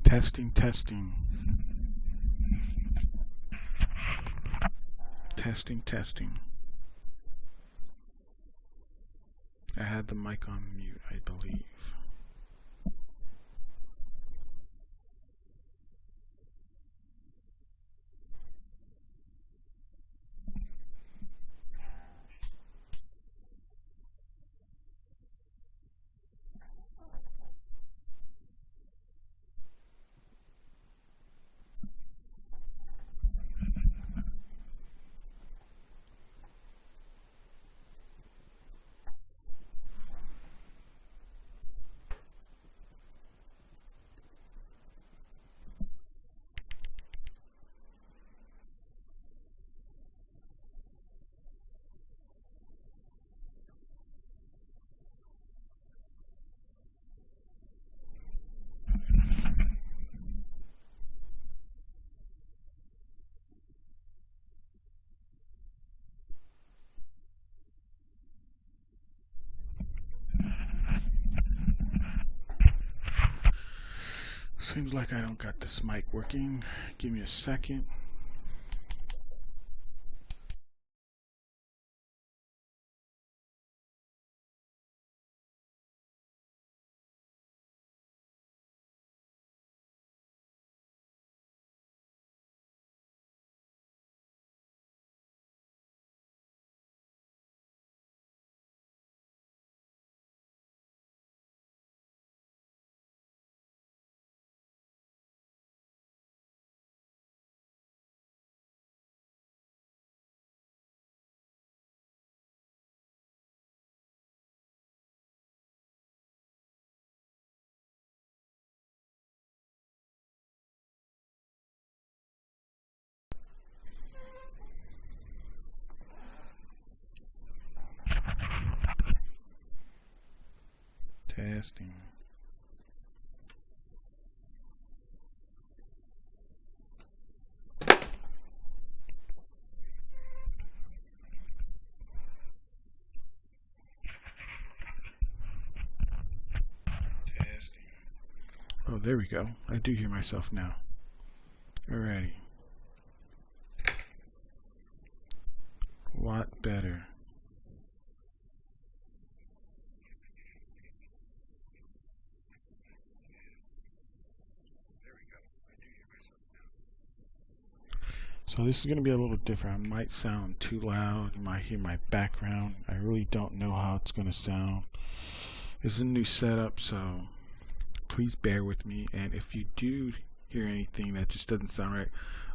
Testing, testing. Testing, testing. I had the mic on mute, I believe. Seems like I don't got this mic working. Give me a second. Testing. Oh, there we go. I do hear myself now. Alrighty. A lot better. So this is going to be a little different. I might sound too loud. You might hear my background. I really don't know how it's going to sound. This is a new setup, so please bear with me. And if you do hear anything that just doesn't sound right,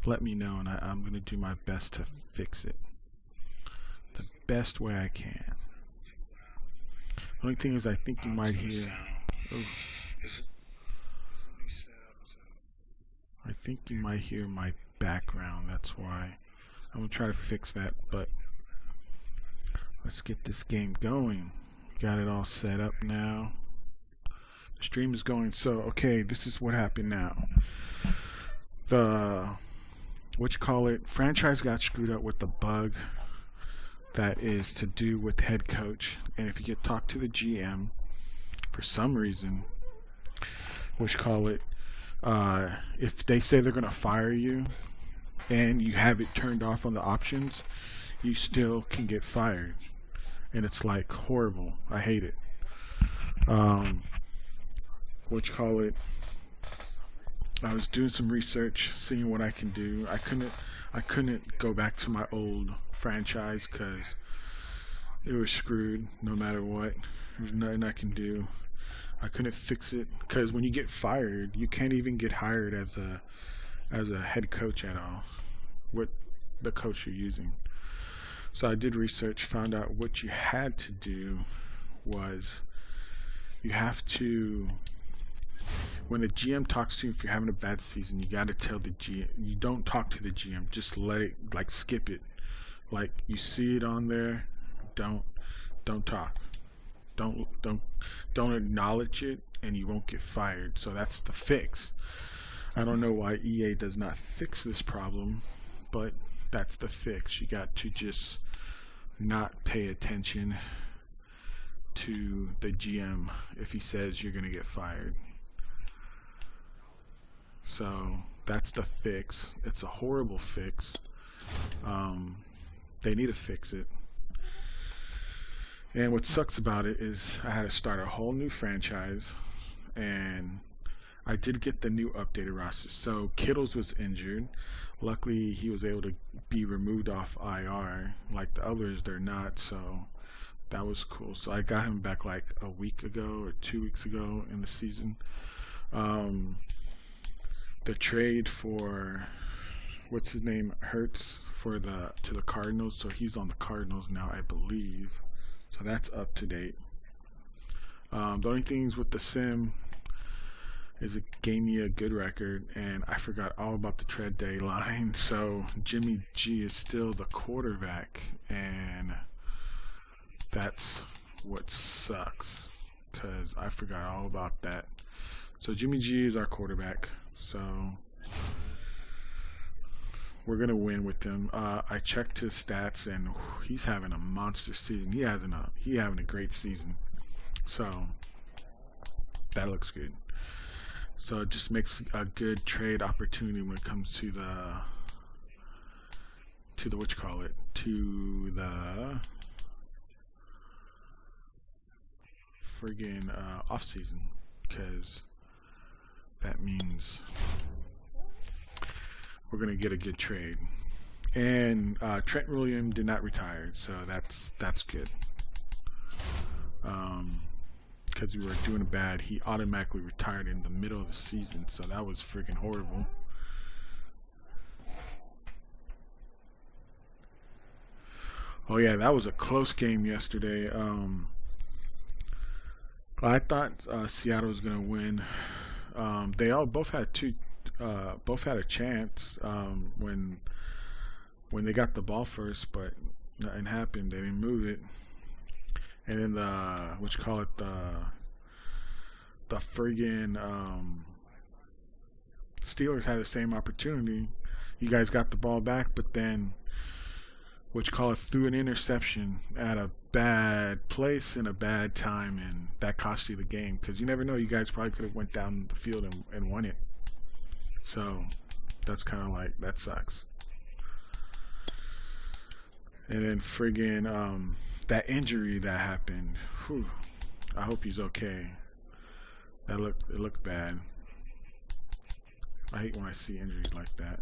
let me know, and I'm going to do my best to fix it the best way I can. The only thing is, I think you might hear... Oh. I think you might hear my background. That's why I'm gonna try to fix that, but let's get this game going. Got it all set up now. The stream is going. So okay, this is what happened now. The franchise got screwed up with the bug that is to do with head coach, and if you get talked to the GM for some reason, if they say they're gonna fire you and you have it turned off on the options, you still can get fired, and it's like horrible. I hate it. I was doing some research, seeing what I can do. I couldn't go back to my old franchise because it was screwed no matter what. There's nothing I can do. I couldn't fix it because when you get fired, you can't even get hired as a head coach at all with the coach you're using. So I did research, found out what you had to do was you have to, when the GM talks to you, if you're having a bad season, you got to tell the GM. You don't talk to the GM, just let it, like, skip it. Like, you see it on there, don't talk. Don't acknowledge it, and you won't get fired. So that's the fix. I don't know why EA does not fix this problem, but that's the fix. You got to just not pay attention to the GM if he says you're gonna get fired. So that's the fix. It's a horrible fix. They need to fix it. And what sucks about it is I had to start a whole new franchise, and I did get the new updated roster. So Kittles was injured. Luckily, he was able to be removed off IR. Like the others, they're not. So that was cool. So I got him back like a week ago or 2 weeks ago in the season. The trade for what's his name, Hurts, to the Cardinals. So he's on the Cardinals now, I believe. So that's up to date. The only things with the sim is it gave me a good record, and I forgot all about the trade deadline. So Jimmy G is still the quarterback, and that's what sucks because I forgot all about that. So Jimmy G is our quarterback, so we're gonna win with him. I checked his stats, and he's having a monster season. He having a great season, so that looks good. So it just makes a good trade opportunity when it comes to the friggin' off season, because that means we're gonna get a good trade. And Trent Williams did not retire, so that's good. Because we were doing bad, he automatically retired in the middle of the season, so that was freaking horrible. Oh yeah, that was a close game yesterday. I thought Seattle was gonna win. They both had a chance when they got the ball first, but nothing happened. They didn't move it. And then the friggin' Steelers had the same opportunity. You guys got the ball back, but then threw an interception at a bad place in a bad time, and that cost you the game. Because you never know, you guys probably could have went down the field and won it. So that's kind of like, that sucks. And then friggin' that injury that happened, whew, I hope he's okay. It looked bad. I hate when I see injuries like that.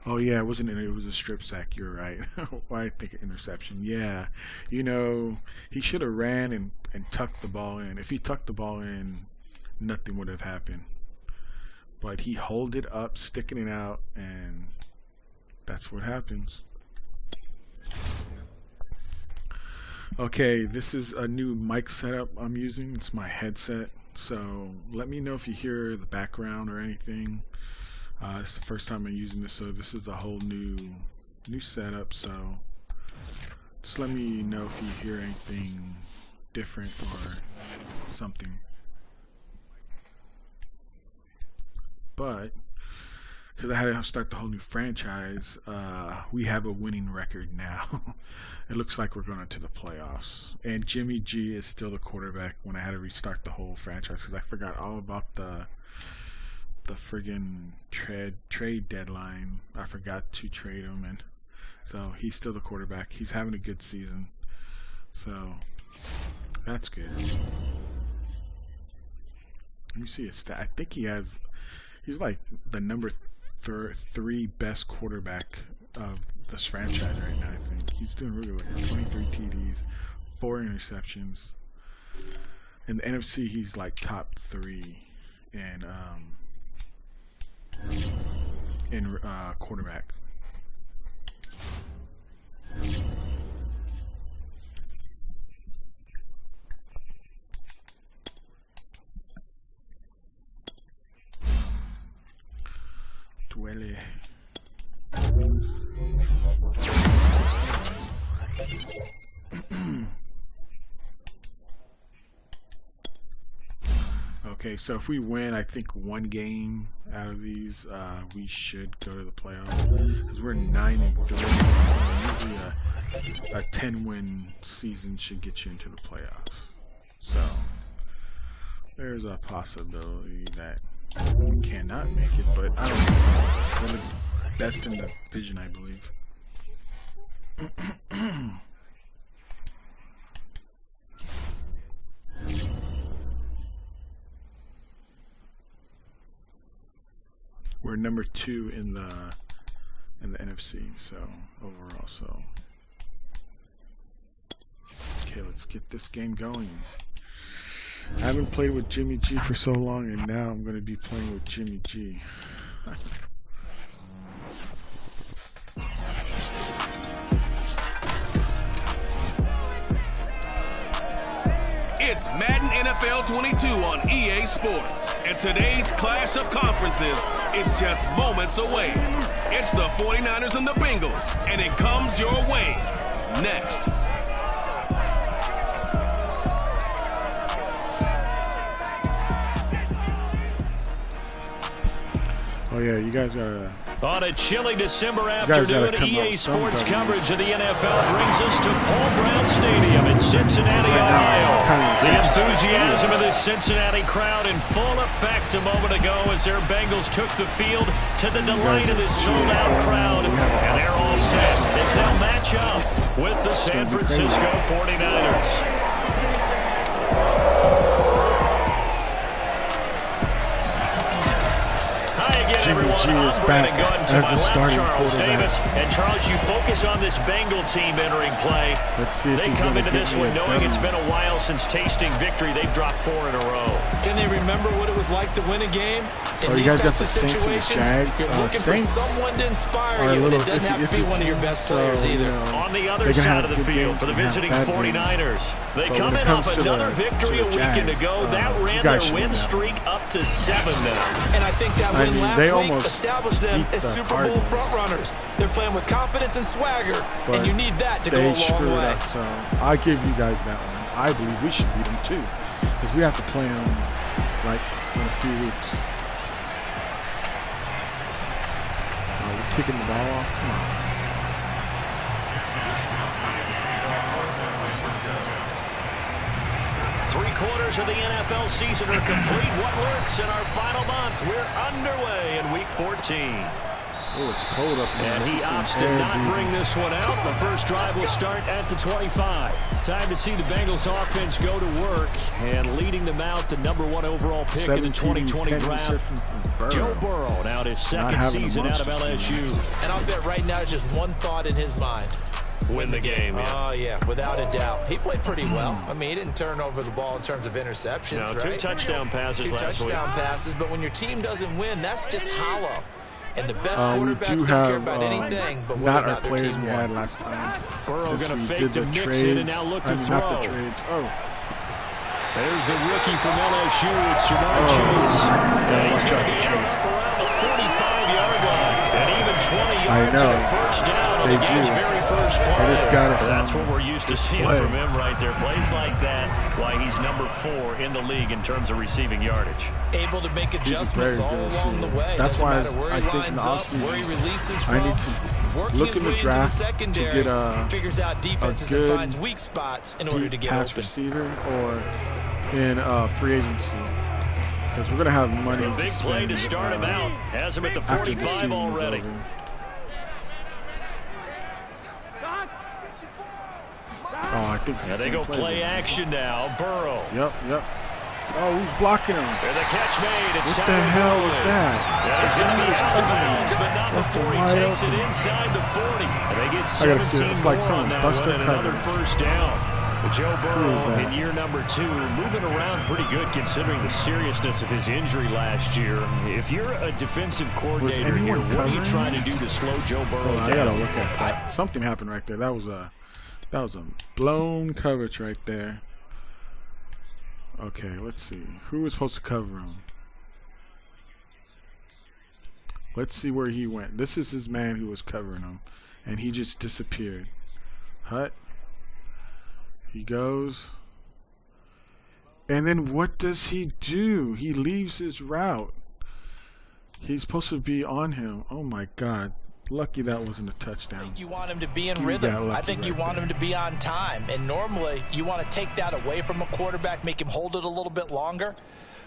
Oh yeah, it was a strip sack. You're right. Why I think interception? Yeah, he should have ran and tucked the ball in. If he tucked the ball in, nothing would have happened. But he held it up, sticking it out, and that's what happens. Okay, this is a new mic setup I'm using. It's my headset. So let me know if you hear the background or anything. It's the first time I'm using this, so this is a whole new setup. So just let me know if you hear anything different or something. But because I had to start the whole new franchise, we have a winning record now. It looks like we're going to the playoffs. And Jimmy G is still the quarterback when I had to restart the whole franchise because I forgot all about the friggin' trade deadline. I forgot to trade him, and so he's still the quarterback. He's having a good season, so that's good. Let me see his stat. I think he's like the number 3 best quarterback of this franchise right now. I think he's doing really well. 23 TDs, 4 interceptions. In the NFC, he's like top 3 in quarterback. Duele. Okay, so if we win, I think 1 game out of these, we should go to the playoffs. Because we're 9-3. Usually a 10-win season should get you into the playoffs. So there's a possibility that we cannot make it, but I don't know. We're the best in the division, I believe. We're number 2 in the NFC, so overall. So okay, let's get this game going. I haven't played with Jimmy G for so long, and now I'm going to be playing with Jimmy G. It's Madden NFL 22 on EA Sports, and today's clash of conferences is just moments away. It's the 49ers and the Bengals, and it comes your way next. Oh yeah, you guys are... On a chilly December afternoon, EA Sports coverage of the NFL brings us to Paul Brown Stadium in Cincinnati, Ohio. The enthusiasm of this Cincinnati crowd in full effect a moment ago as their Bengals took the field to the delight of this sold-out crowd. And they're all set as they'll match up with the San Francisco 49ers. Jimmy G is back as the starting quarterback. And Charles, you focus on this Bengal team entering play. Let's see if they come into this one knowing it's been a while since tasting victory. They've dropped 4 in a row. Can they remember what it was like to win a game? In you guys got the Saints and the Jags. You're looking for someone to inspire you, and it doesn't have to be one of your best players either. On the other side of the field for the visiting 49ers. They come in off another victory a weekend ago. That ran their win streak up to 7 now. And I think that win last week established them as Super Bowl frontrunners. They're playing with confidence and swagger, and you need that to go a long way. So I'll give you guys that one. I believe we should beat them too, because we have to play them like in a few weeks. We're kicking the ball off. Come on. Three-quarters of the NFL season are complete. What works in our final month? We're underway in Week 14. Oh, it's cold up there. And he opts to not bring this one out. The first drive will start at the 25. Time to see the Bengals offense go to work. And leading them out, the #1 overall pick in the 2020 draft, Joe Burrow. Now his second season out of LSU. And I'll bet right now it's just one thought in his mind. Win the game. Oh, yeah, without a doubt. He played pretty well. I mean, he didn't turn over the ball in terms of interceptions, no, right? 2 touchdown passes last week. 2 touchdown passes, but when your team doesn't win, that's just hollow. And the best quarterbacks don't care about anything but whether or not their team won. Last time. Burrow going to fake to mix it and now look to throw. Not the trades. Oh. There's the rookie from LSU. It's Jamar Chase. And he's going to be around the 45-yard line. And even 20 yards on the first down on the game's very first play. That's what we're used to seeing from him right there. Plays like that, why he's #4 in the league in terms of receiving yardage. Able to make adjustments all along the way. That's why I think in the offseason I need to look in the draft to get figures out defenses and finds weak spots in order to get pass open. Receiver or in free agency. Because we're going to have money. A big play to start him out. Has him at the 45 already. Oh, I think they go play action now. Burrow. Yep. Oh, who's blocking him? And the catch made. It's what the hell was that? Yeah, he's going to be out of bounds, but not before he takes it inside the 40. And they get 17 more on that one and another first down. But Joe Burrow in year #2, moving around pretty good considering the seriousness of his injury last year. If you're a defensive coordinator here, what are you trying to do to slow Joe Burrow down? I got to look at that. Something happened right there. That was a blown coverage right there. Okay, let's see. Who was supposed to cover him? Let's see where he went. This is his man who was covering him, and he just disappeared. Hut. He goes. And then what does he do? He leaves his route. He's supposed to be on him. Oh, my God. Lucky that wasn't a touchdown. You want him to be in rhythm. I think you want him to be on time. And normally you want to take that away from a quarterback, make him hold it a little bit longer.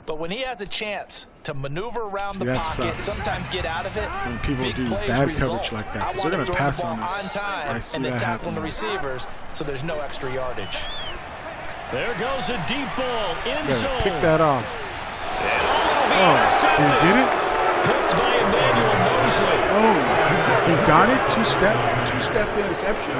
But when he has a chance to maneuver around the pocket, sometimes get out of it, when people do bad coverage like that, they're going to pass on time and then tackling the receivers, so there's no extra yardage. There goes a deep ball, end zone. Pick that off. Oh, he did it? Picked by Emmanuel Mosley. Oh, he got it? Two-step interception.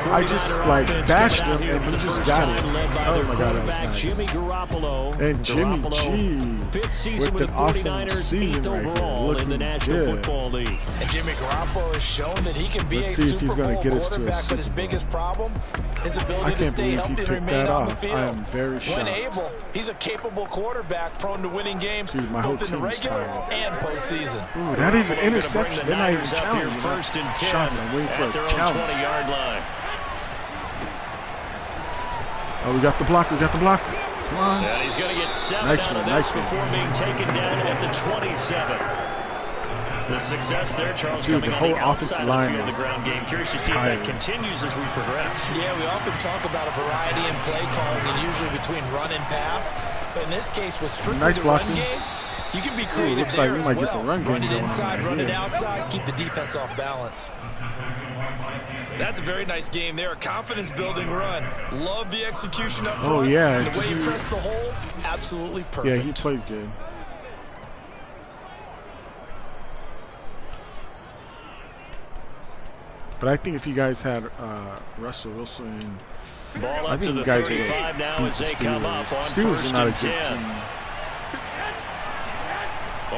I just like bashed him and he just got it. Oh my God, that was nice. Jimmy Garoppolo. And Jimmy G fifth season with the awesome 49ers, 8th overall in the National Football League. And Jimmy Garoppolo has shown that he can be a Super Bowl quarterback, but his biggest problem, his ability to stay healthy and remain on the field. I am very shocked. When able, he's a capable quarterback, prone to winning games both in the regular and postseason. Ooh, that is an interception. They're not even challenging. First and 10 at their own 20-yard line. Oh, we got the block. Come on. And he's going to get 7 out of this before being taken down at the 27. The success there, Charles, coming the on whole the outside offensive of the field, the ground game. Curious to see if that continues as we progress. Yeah, we often talk about a variety in play calling and usually between run and pass. But in this case, with strictly the run game, you can be creative there as well. Run it inside, run it outside, keep the defense off balance. That's a very nice game there. A confidence-building run. Love the execution up front. Oh, yeah. And the way he pressed the hole, absolutely perfect. Yeah, he played good. But I think if you guys had Russell Wilson, ball I up think to the you guys 35 now as they come up on Steelers are not a good 10. team.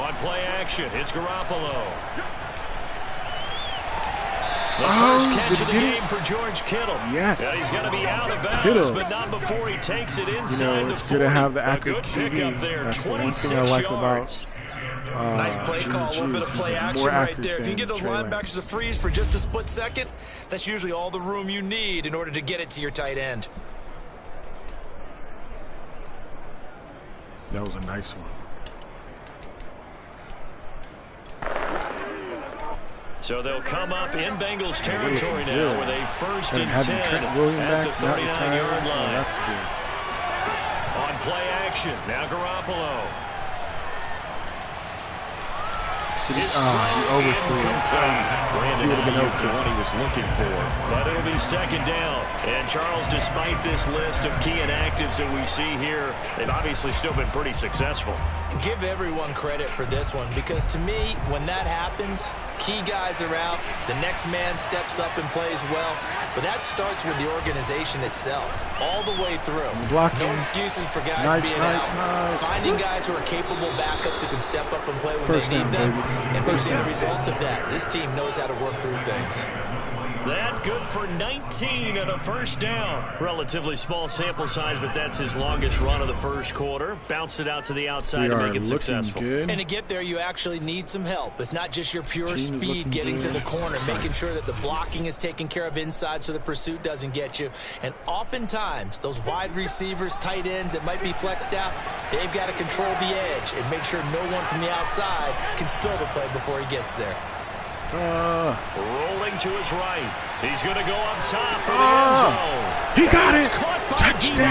On play action, it's Garoppolo. The first catch of the game for George Kittle. Yes. Yeah, he's going to be out of bounds, but not before he takes it inside it's the 40. good to have the A accurate good pickup QB. there, That's the one 26 thing I like yards. about nice play call, a little bit of play action right there. If you can get those linebackers to freeze for just a split second, that's usually all the room you need in order to get it to your tight end. That was a nice one. So they'll come up in Bengals territory now with a first and 10 at the 39-yard line. That's good. On play action, now Garoppolo. He overthrew it. Brandon Ayuk, the one he was looking for. But it'll be second down. And Charles, despite this list of key inactives that we see here, they've obviously still been pretty successful. Give everyone credit for this one, because to me, when that happens, key guys are out, the next man steps up and plays well, but that starts with the organization itself, all the way through. No excuses for guys being out. Finding guys who are capable backups who can step up and play when they need them, and we've seen the results of that. This team knows how to work through things. That good for 19 and a first down. Relatively small sample size, but that's his longest run of the first quarter. Bounced it out to the outside to make it successful. Good. And to get there, you actually need some help. It's not just your pure speed getting to the corner, making sure that the blocking is taken care of inside so the pursuit doesn't get you. And oftentimes, those wide receivers, tight ends that might be flexed out, they've got to control the edge and make sure no one from the outside can spill the play before he gets there. Rolling to his right. He's going to go up top for the end zone. He got it. Touchdown.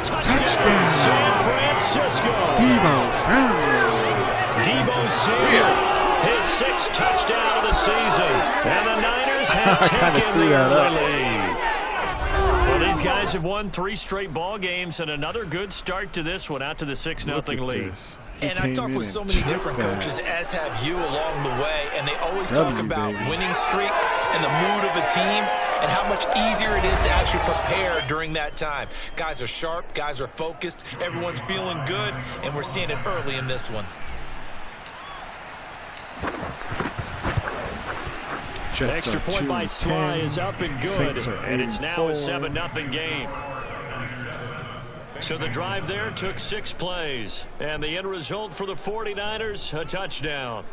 Touchdown. San Francisco. Deebo Samuel. His sixth touchdown of the season. And the Niners have taken the early lead. Well, these guys have won 3 straight ball games and another good start to this one, out to the 6-0 lead. And I've talked with so many different coaches, as have you along the way, and they always talk about winning streaks and the mood of a team and how much easier it is to actually prepare during that time. Guys are sharp, guys are focused, everyone's feeling good, and we're seeing it early in this one. Extra point by Sly is up and good, and it's now a 7-0 game. So the drive there took 6 plays, and the end result for the 49ers, a touchdown.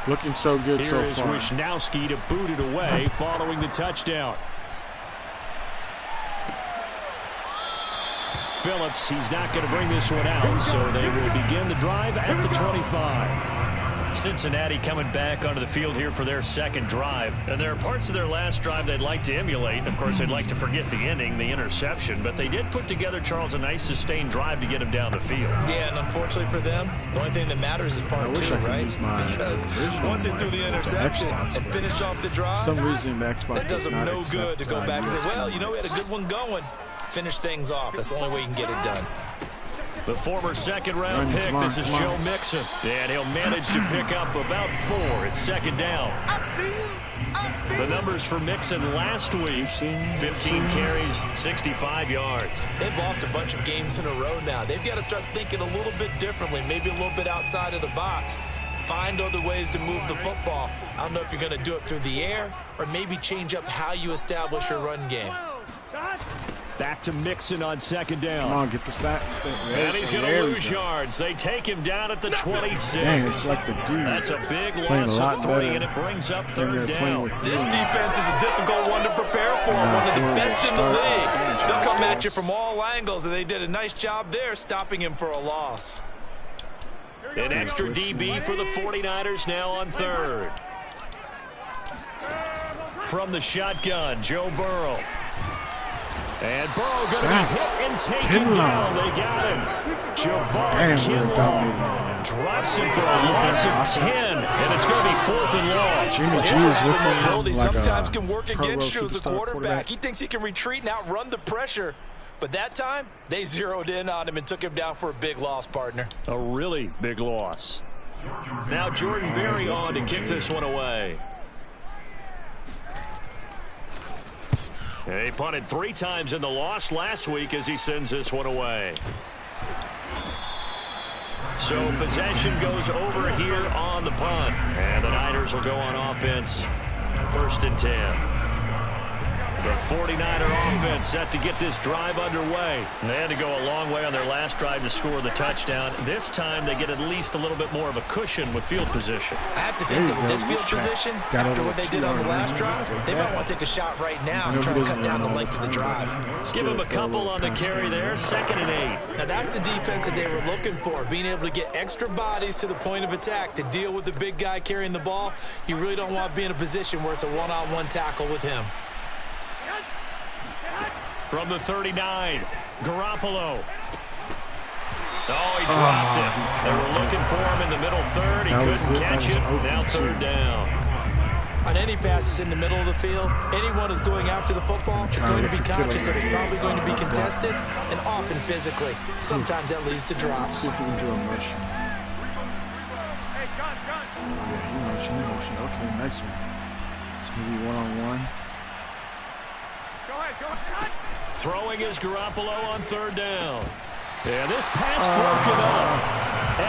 Looking so good so far. Here is Wisnowski to boot it away following the touchdown. Phillips. He's not going to bring this one out, so they will begin the drive at the 25. Cincinnati coming back onto the field here for their second drive. And there are parts of their last drive they'd like to emulate. Of course, they'd like to forget the inning, the interception. But they did put together, Charles, a nice sustained drive to get him down the field. Yeah, and unfortunately for them, the only thing that matters is part two, right? Because once they threw the interception and finished off the drive, that does them no good to go back and say, well, you know, we had a good one going. Finish things off. That's the only way you can get it done. The former second-round pick, this is Joe Mixon. And he'll manage to pick up about 4. It's second down. The numbers for Mixon last week, 15 carries, 65 yards. They've lost a bunch of games in a row now. They've got to start thinking a little bit differently, maybe a little bit outside of the box. Find other ways to move the football. I don't know if you're going to do it through the air or maybe change up how you establish your run game. Back to Mixon on second down. Come on, get the sack. And he's going to lose yards. They take him down at the 26. Dang, it's like the dude. That's a big loss of 3, and it brings up third down. This defense is a difficult one to prepare for. One of the best in the league. They'll come at you from all angles, and they did a nice job there stopping him for a loss. An extra DB for the 49ers now on third. From the shotgun, Joe Burrow. And Burrow going to be hit and taken down. They got him. Javon Kinlaw drops him for a loss of 10. And it's going to be 4th and long. Jimmy G is looking like sometimes can work against you as a quarterback. He thinks he can retreat and outrun the pressure. But that time, they zeroed in on him and took him down for a big loss, partner. A really big loss. Now Jordan Berry on to kick this one away. He punted 3 times in the loss last week as he sends this one away. So possession goes over here on the punt. And the Niners will go on offense. 1st and 10. The 49er offense set to get this drive underway. They had to go a long way on their last drive to score the touchdown. This time they get at least a little bit more of a cushion with field position. I have to think that with this field position, after what they did on the last drive, they might want to take a shot right now and try to cut down the length of the drive. Give him a couple on the carry there, 2nd and 8. Now that's the defense that they were looking for, being able to get extra bodies to the point of attack to deal with the big guy carrying the ball. You really don't want to be in a position where it's a one-on-one tackle with him. From the 39, Garoppolo. Oh, he dropped it. They were looking for him in the middle third. He couldn't catch it. Now 3rd down. On any passes in the middle of the field, anyone who's going after the football is going to be conscious that it's probably going to be contested and often physically. Sometimes that leads to drops. See if we can do a motion. Okay, nice one. It's going to be one-on-one. Throwing is Garoppolo on 3rd down. And this pass broken up.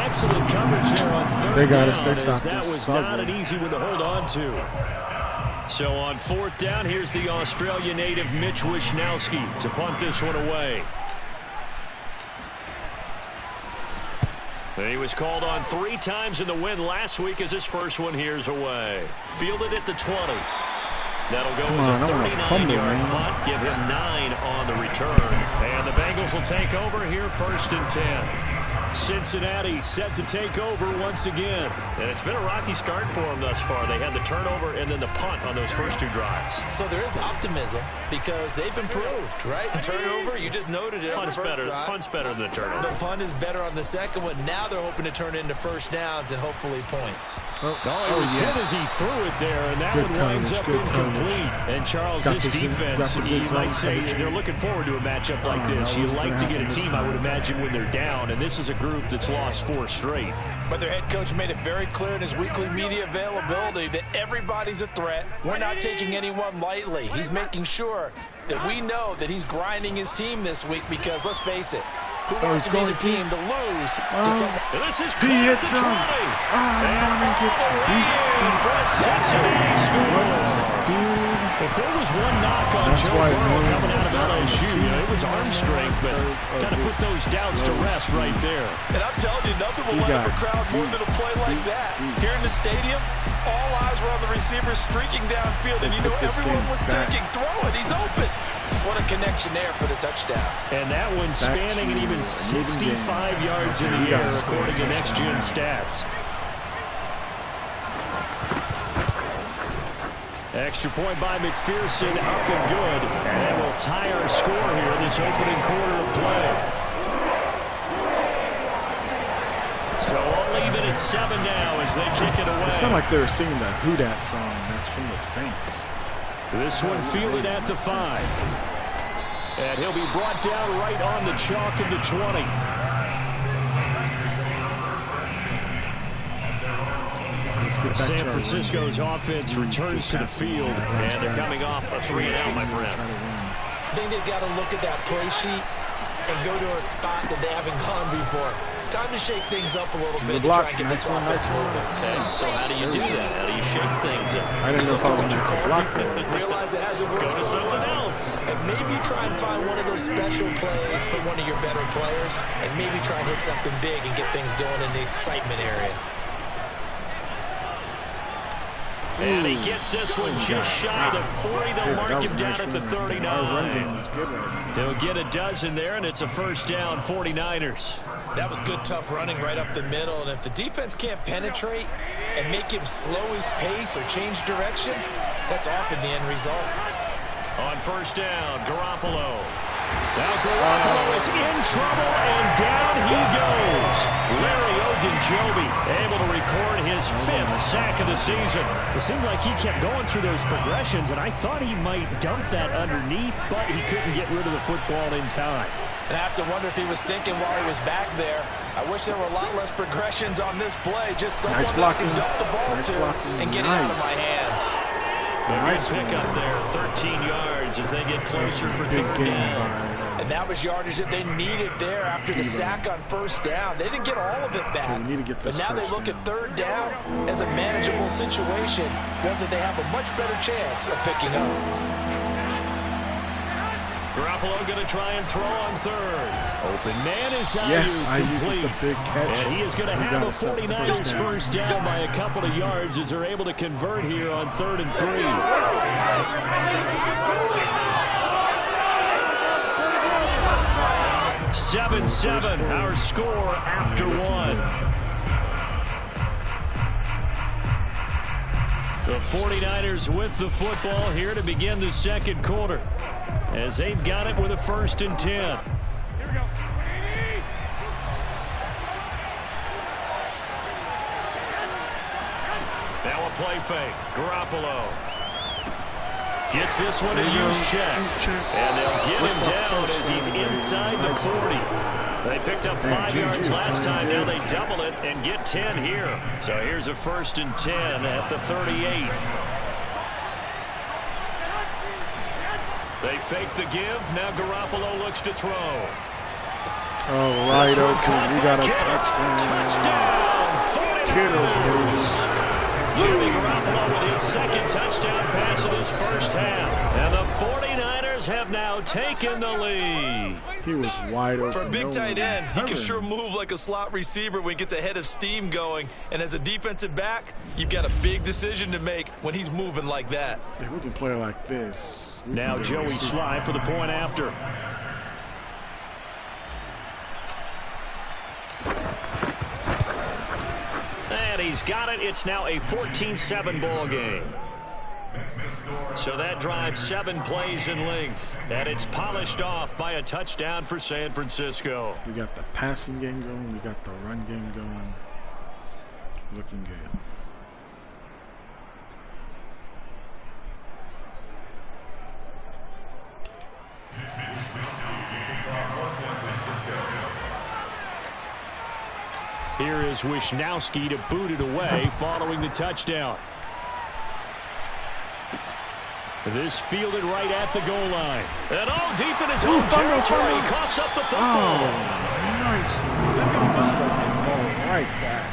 Excellent coverage there on 3rd down. That was not an easy one to hold on to. So on 4th down, here's the Australia native Mitch Wishnowsky to punt this one away. He was called on 3 times in the win last week as his first one here's away. Fielded at the 20. That'll go as a 39-yard punt. Give him 9 on the return. And the Bengals will take over here 1st and 10. Cincinnati set to take over once again. And it's been a rocky start for them thus far. They had the turnover and then the punt on those first 2 drives. So there is optimism because they've improved, right? Turnover, you just noted it on the first drive. Punt's better than the turnover. The punt is better on the second one. Now they're hoping to turn it into first downs and hopefully points. He was hit as he threw it there, and that one winds up incomplete. And Charles, this defense, you might say they're looking forward to a matchup like this. You like to get a team, I would imagine, when they're down, and this is a group that's lost 4 straight. But their head coach made it very clear in his weekly media availability that everybody's a threat. We're not taking anyone lightly. He's making sure that we know that he's grinding his team this week because, let's face it, who wants to be the team to lose to someone? This is clear to try. And for a Cincinnati score. If there was one knock on Joe Burrow coming out of LSU, it was arm strength, but kind of put those doubts to rest right there. And I'm telling you, nothing will let up a crowd more than a play like that. Here in the stadium, all eyes were on the receiver streaking downfield, and you know everyone was thinking, throw it, he's open. What a connection there for the touchdown. And that one spanning and even 65 yards in the air, according to Next Gen Stats. Extra point by McPherson, up and good. And that will tie our score here in this opening quarter of play. So all even at 7 now as they kick it away. It sounded like they were singing that Who Dat song that's from the Saints. This one fielded at the 5. And he'll be brought down right on the chalk of the 20. San Francisco's offense returns to the field, and they're coming off a 3-and-out, my friend. I think they've got to look at that play sheet and go to a spot that they haven't gone before. Time to shake things up a little bit to try and get this offense moving. Okay, so how do you do that? How do you shake things up? I didn't know if I wanted to block it. Realize it hasn't worked so well. And maybe try and find one of those special plays for one of your better players, and maybe try and hit something big and get things going in the excitement area. And he gets this one just shy of the 40. They'll mark him down at the 39. They'll get a dozen there, and it's a first down, 49ers. That was good, tough running right up the middle. And if the defense can't penetrate and make him slow his pace or change direction, that's often the end result. On first down, Garoppolo. Now Garoppolo is in trouble, and down he goes. Larry Ogunjobi able to record his 5th sack of the season. It seemed like he kept going through those progressions, and I thought he might dump that underneath, but he couldn't get rid of the football in time. And I have to wonder if he was thinking while he was back there, I wish there were a lot less progressions on this play. Just someone that can dump the ball to and get it out of my hands. A good pickup there, 13 yards as they get closer for third down. And that was yardage that they needed there after the sack on first down. They didn't get all of it back. But now they look at third down as a manageable situation, whether they have a much better chance of picking up. Garoppolo going to try and throw on third. Open man is Ayuk, yes, complete. The big catch. And he is going to have a 49ers first down by a couple of yards as they're able to convert here on 3rd and 3. 7-7, our score after 1. The 49ers with the football here to begin the second quarter, as they've got it with a 1st and 10. Now a play fake. Garoppolo gets this one to Juszczyk. And they'll get him down as he's inside the 40. They picked up 5 yards last time. Now they double it and get 10 here. So here's a 1st and 10 at the 38. They fake the give. Now Garoppolo looks to throw. Oh, right open. We got a touchdown. Jimmy Garoppolo with his 2nd touchdown pass of his first half. And the 49ers have now taken the lead. He was wide open. For a big tight end, he can sure move like a slot receiver when he gets a head of steam going. And as a defensive back, you've got a big decision to make when he's moving like that. If we can play like this. Now Joey Sly for the point after. And he's got it. It's now a 14-7 ball game. So that drives 7 plays in length. And it's polished off by a touchdown for San Francisco. We got the passing game going. We got the run game going. Looking good. Here is Wisnowski to boot it away following the touchdown. This fielded right at the goal line. And all deep in his own territory. He coughs up the football. Oh, nice. Right back.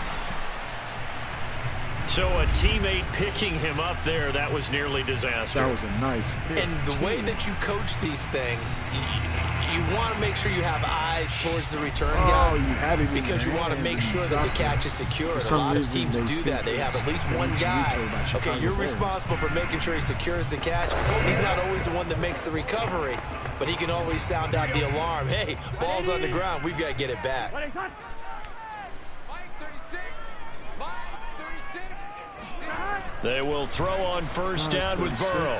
So a teammate picking him up there, that was nearly disaster. That was a nice hit. And the way that you coach these things, you want to make sure you have eyes towards the return guy. You had it because you want to make sure that the catch is secure. And a lot of teams do that. They have at least one guy. Okay, you're responsible for making sure he secures the catch. He's not always the one that makes the recovery, but he can always sound out the alarm. Hey, ball's on the ground. We've got to get it back. They will throw on first down with Burrow.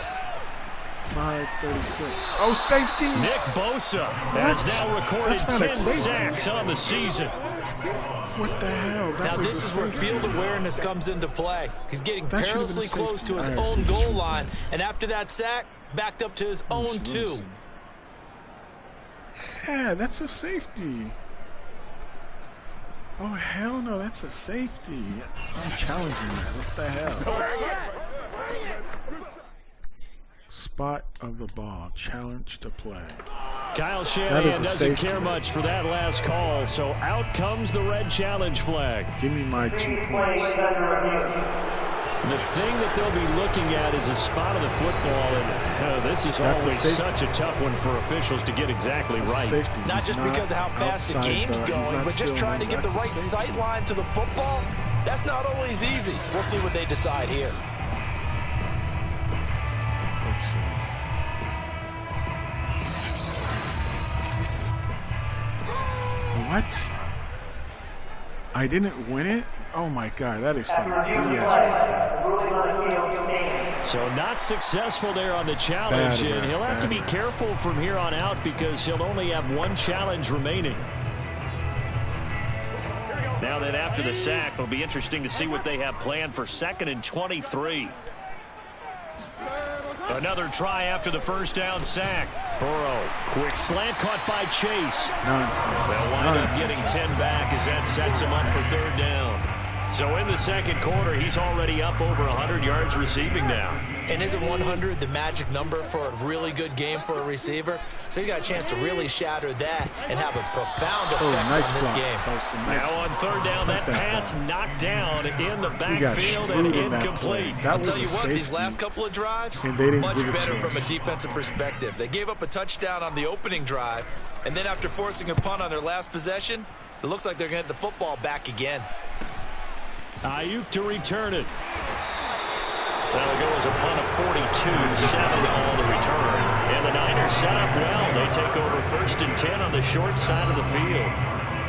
5:36. Oh, safety. Nick Bosa has now recorded 10 sacks on the season. What the hell? Now this is where field awareness comes into play. He's getting perilously close to his own goal line, and after that sack, backed up to his own 2. Yeah, that's a safety. Oh, hell no, that's a safety. I'm challenging that. What the hell? Spot of the ball. Challenge to play. Kyle Shanahan doesn't care much for that last call, so out comes the red challenge flag. Give me my 2 points. The thing that they'll be looking at is a spot of the football, and this is always such a tough one for officials to get exactly right. Not just because of how fast the game's going, but just trying to get the right sight line to the football. That's not always easy. We'll see what they decide here. Let's see. What? I didn't win it? Oh my God, that is some BS. So not successful there on the challenge, and he'll have to be careful from here on out because he'll only have 1 challenge remaining. Now that after the sack, it'll be interesting to see what they have planned for 2nd and 23. Another try after the first down sack. Burrow, quick slant caught by Chase. They'll wind up getting 10 back as that sets him up for 3rd down. So in the second quarter, he's already up over 100 yards receiving now. And isn't 100 the magic number for a really good game for a receiver? So he got a chance to really shatter that and have a profound effect on this game. Now on 3rd down, that pass knocked down in the backfield and incomplete. I'll tell you what, these last couple of drives, much better from a defensive perspective. They gave up a touchdown on the opening drive, and then after forcing a punt on their last possession, it looks like they're going to get the football back again. Ayuk to return it. That'll go as a punt of 42, 7 on the return. And the Niners set up well. They take over 1st and 10 on the short side of the field.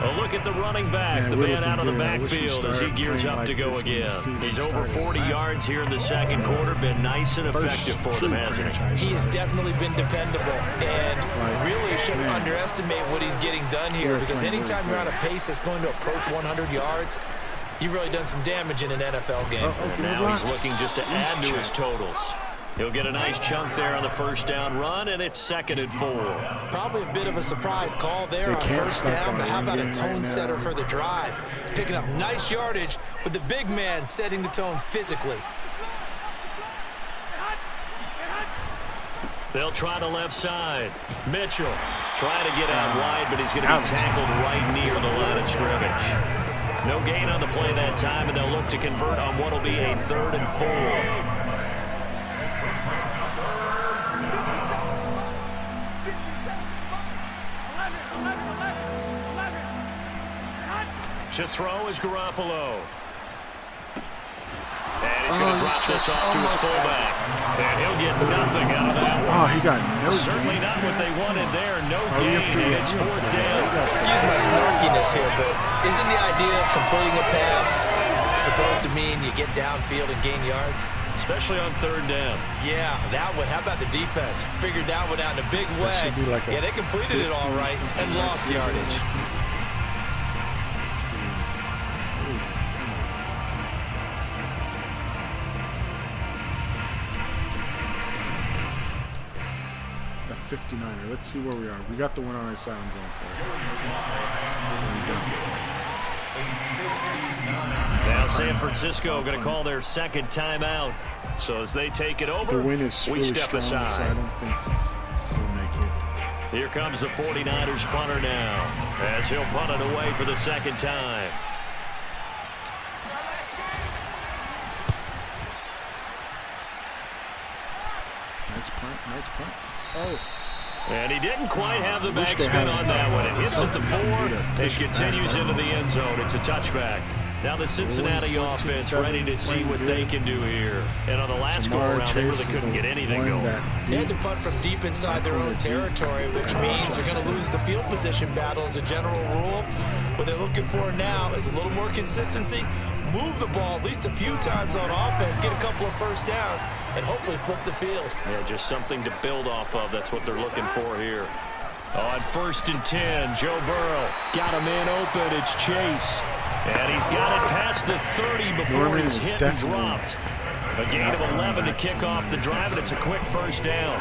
A look at the running back, the man out of the backfield as he gears up to go again. He's over 40 yards here in the second quarter. Been nice and effective for them, hasn't he? He has definitely been dependable, and really shouldn't underestimate what he's getting done here, because anytime you're on a pace that's going to approach 100 yards, you've really done some damage in an NFL game. And now he's looking just to add to his totals. He'll get a nice chunk there on the first down run, and it's 2nd and 4. Probably a bit of a surprise call there on first down, but how about a tone setter for the drive? Picking up nice yardage with the big man setting the tone physically. They'll try the left side. Mitchell trying to get out wide, but he's going to be tackled right near the line of scrimmage. No gain on the play that time, and they'll look to convert on what will be a 3rd and 4. To throw is Garoppolo. And he's going to drop this off to his fullback. And he'll get nothing out of that one. Oh, he got no Certainly not what they wanted there. No gain, and it's 4th down. Excuse my snarkiness here, but isn't the idea of completing a pass supposed to mean you get downfield and gain yards? Especially on 3rd down. Yeah, that one. How about the defense? Figured that one out in a big way. Yeah, they completed it all right and lost yardage. A 59er. Let's see where we are. We got the one on our side. I'm going for it. Now San Francisco going to call their 2nd timeout. So as they take it over, the win is we step strong, aside. So I don't think we'll make it. Here comes the 49ers punter now, as he'll punt it away for the 2nd time. Nice punt. Nice punt. Oh. And he didn't quite have the backspin on that one. It hits at the 4 and continues into the end zone. It's a touchback. Now the Cincinnati offense ready to see what they can do here. And on the last go-around, they really couldn't get anything going. They had to punt from deep inside their own territory, which means they're going to lose the field position battle as a general rule. What they're looking for now is a little more consistency, move the ball at least a few times on offense, get a couple of first downs, and hopefully flip the field. Yeah, just something to build off of. That's what they're looking for here. On 1st and 10, Joe Burrow got a man open. It's Chase. And he's got it past the 30 before he's hit and dropped. A gain of 11 to kick off the drive, and it's a quick first down.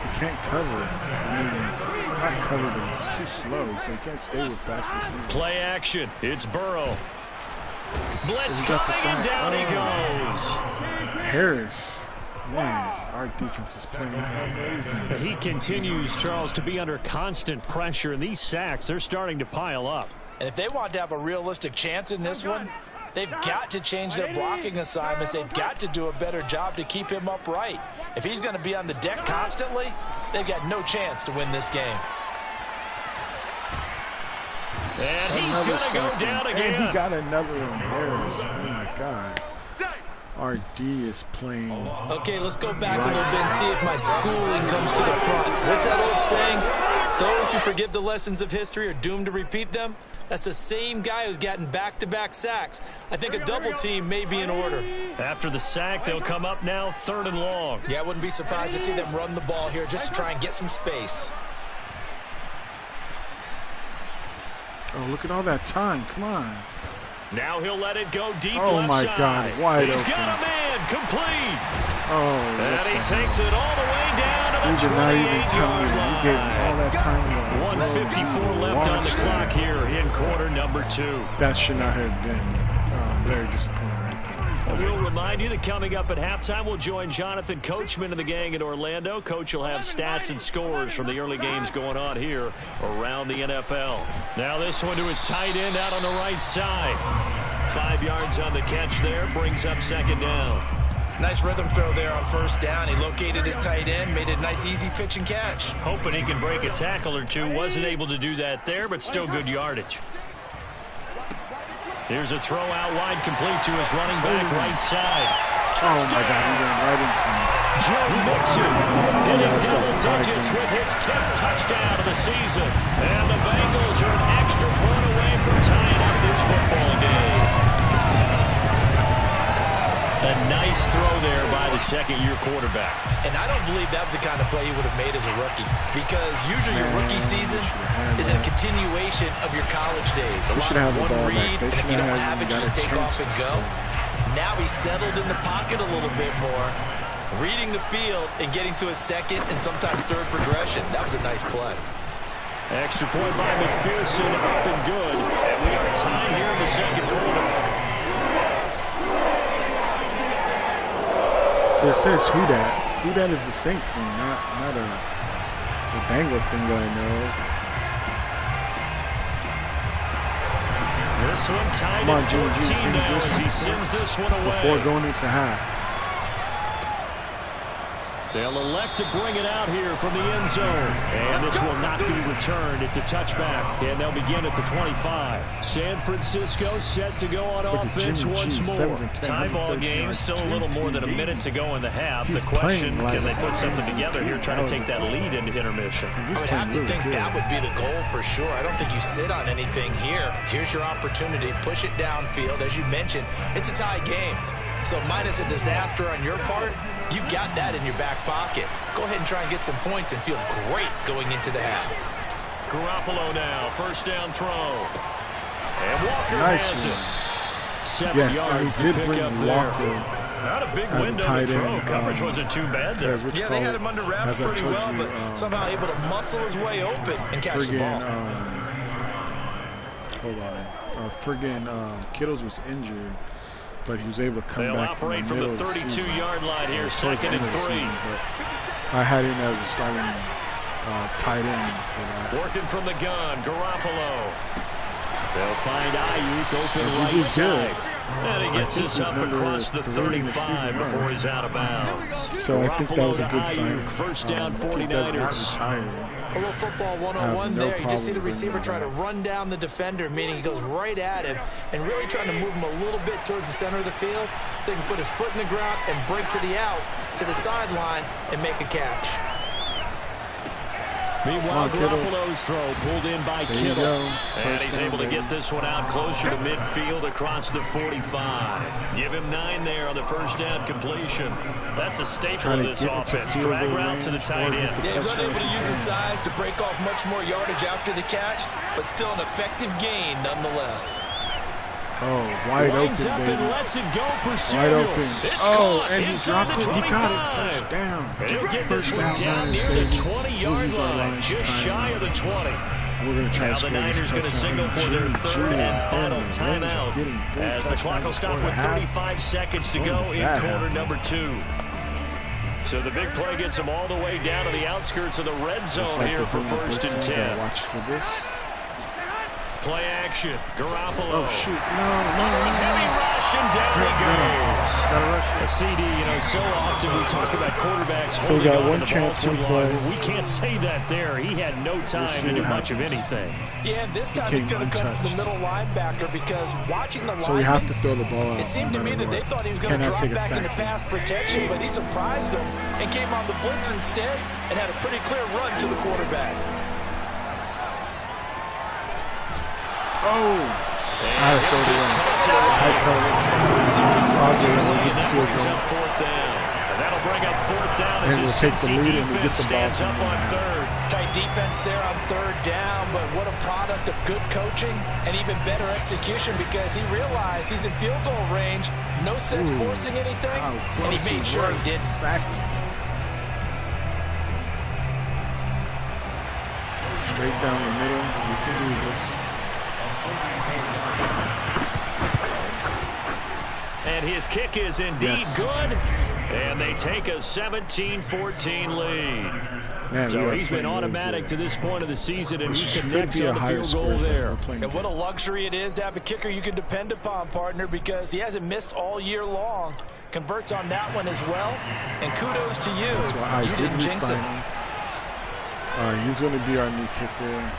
He can't cover it. I mean, not cover, but it's too slow, so he can't stay with fast receivers. Play action. It's Burrow. Blitz coming, and down he goes. Harris. Man, our defense is playing amazing. He continues, Charles, to be under constant pressure, and these sacks, they're starting to pile up. And if they want to have a realistic chance in this one, they've got to change their blocking assignments. They've got to do a better job to keep him upright. If he's going to be on the deck constantly, they've got no chance to win this game. And he's going to go down again. And he got another one. Harris. Oh, my God. Our D is playing. Okay, let's go back a little bit and see if my schooling comes to the front. What's that old saying? Those who forget the lessons of history are doomed to repeat them. That's the same guy who's gotten back-to-back sacks. I think a double team may be in order. After the sack, they'll come up now 3rd and long. Yeah, I wouldn't be surprised to see them run the ball here just to try and get some space. Oh, look at all that time. Come on. Now he'll let it go deep oh left my side. God, wide He's open. got a man, complete. Oh, and he takes it all the way down to the 28-yard line. You gave him all that time. 154 left on the clock here in quarter number 2. That should not have been very disappointing right there. We'll remind you that coming up at halftime, we'll join Jonathan Coachman and the gang in Orlando. Coach will have stats and scores from the early games going on here around the NFL. Now this one to his tight end out on the right side. 5 yards on the catch there, brings up 2nd down. Nice rhythm throw there on 1st down. He located his tight end, made it a nice easy pitch and catch. Hoping he can break a tackle or two. Wasn't able to do that there, but still good yardage. Here's a throw out wide, complete to his running back right side. Touchdown. Oh, my God, he ran right into him. Joe Mixon hitting double digits with his 10th touchdown of the season. And the Bengals are an extra point away from tying up this football game. A nice throw there by the 2nd-year quarterback. And I don't believe that was the kind of play he would have made as a rookie, because usually your rookie season is a continuation of your college days. A lot of one read, and if you don't have it, you just take off and go. Now he's settled in the pocket a little bit more, reading the field and getting to a 2nd and sometimes 3rd progression. That was a nice play. Extra point by McPherson, up and good. And we are tied here in the 2nd quarter. So it says who that. Who that is the Saint thing, not a Bengal thing that I know. This one tied at 14 now as he sends this one away. Before going into half. They'll elect to bring it out here from the end zone. And this will not be returned. It's a touchback. And they'll begin at the 25. San Francisco set to go on offense once more. Tie ball game, still a little more than a minute to go in the half. The question, can they put something together here, trying to take that lead into intermission? I would have to think that would be the goal for sure. I don't think you sit on anything here. Here's your opportunity. Push it downfield. As you mentioned, it's a tie game. So minus a disaster on your part, you've got that in your back pocket. Go ahead and try and get some points and feel great going into the half. Garoppolo now, 1st down throw. And Walker has it. 7 yards to pick up there. Not a big window to throw. Coverage wasn't too bad there. Yeah, they had him under wraps pretty well, but somehow able to muscle his way open and catch the ball. Hold on. Kittles was injured, but he was able to come back. They'll operate from the 32-yard line here, 2nd and 3. I had him as a starting tight end. Working from the gun, Garoppolo. They'll find Ayuk open right side. And he gets this up across the 35 before he's out of bounds. So I think that was a good sign. First down, 49ers. A little football 101 there. You just see the receiver try to run down the defender, meaning he goes right at him and really trying to move him a little bit towards the center of the field so he can put his foot in the ground and break to the out, to the sideline, and make a catch. Meanwhile, Garoppolo's throw pulled in by Kittle. And he's able to get this one out closer to midfield across the 45. Give him 9 there on the first down completion. That's a staple of this offense. Drag route to the tight end. Yeah, he's unable to use his size to break off much more yardage after the catch, but still an effective gain nonetheless. Oh, wide open, baby. And lets it go for wide open. Oh, and he dropped it. He got it. Touchdown. He'll get this one down near the 20-yard line, just shy of the 20. We're going to try now the Niners going to signal for their third and final timeout as the clock will stop with 35 seconds to go in quarter number 2. So the big play gets them all the way down to the outskirts of the red zone here for 1st and 10. Watch for this. Play action. Garoppolo. Oh, shoot. No. Heavy rush, and down he goes. A CD, so often we talk about quarterbacks holding on to the ball too long. We can't say that there. He had no time to do much of anything. Yeah, this time he's going to come from the middle linebacker because watching the lineman, so we have to throw the ball out. It seemed to me that they thought he was going to drop back into pass protection, but he surprised him and came on the blitz instead and had a pretty clear run to the quarterback. Oh! I just toss it that'll bring up 4th down as his Cincy defense stands up on 3rd. Tight defense there on 3rd down, but what a product of good coaching and even better execution because he realized he's in field goal range, no sense forcing anything, and he made sure he did. Straight down the middle, you can do this. And his kick is indeed good. And they take a 17-14 lead. Man, so he's been automatic to this point of the season, and he connects on the field goal there. And what a luxury it is to have a kicker you can depend upon, partner, because he hasn't missed all year long. Converts on that one as well. And kudos to you. You didn't jinx him. He's going to be our new kicker.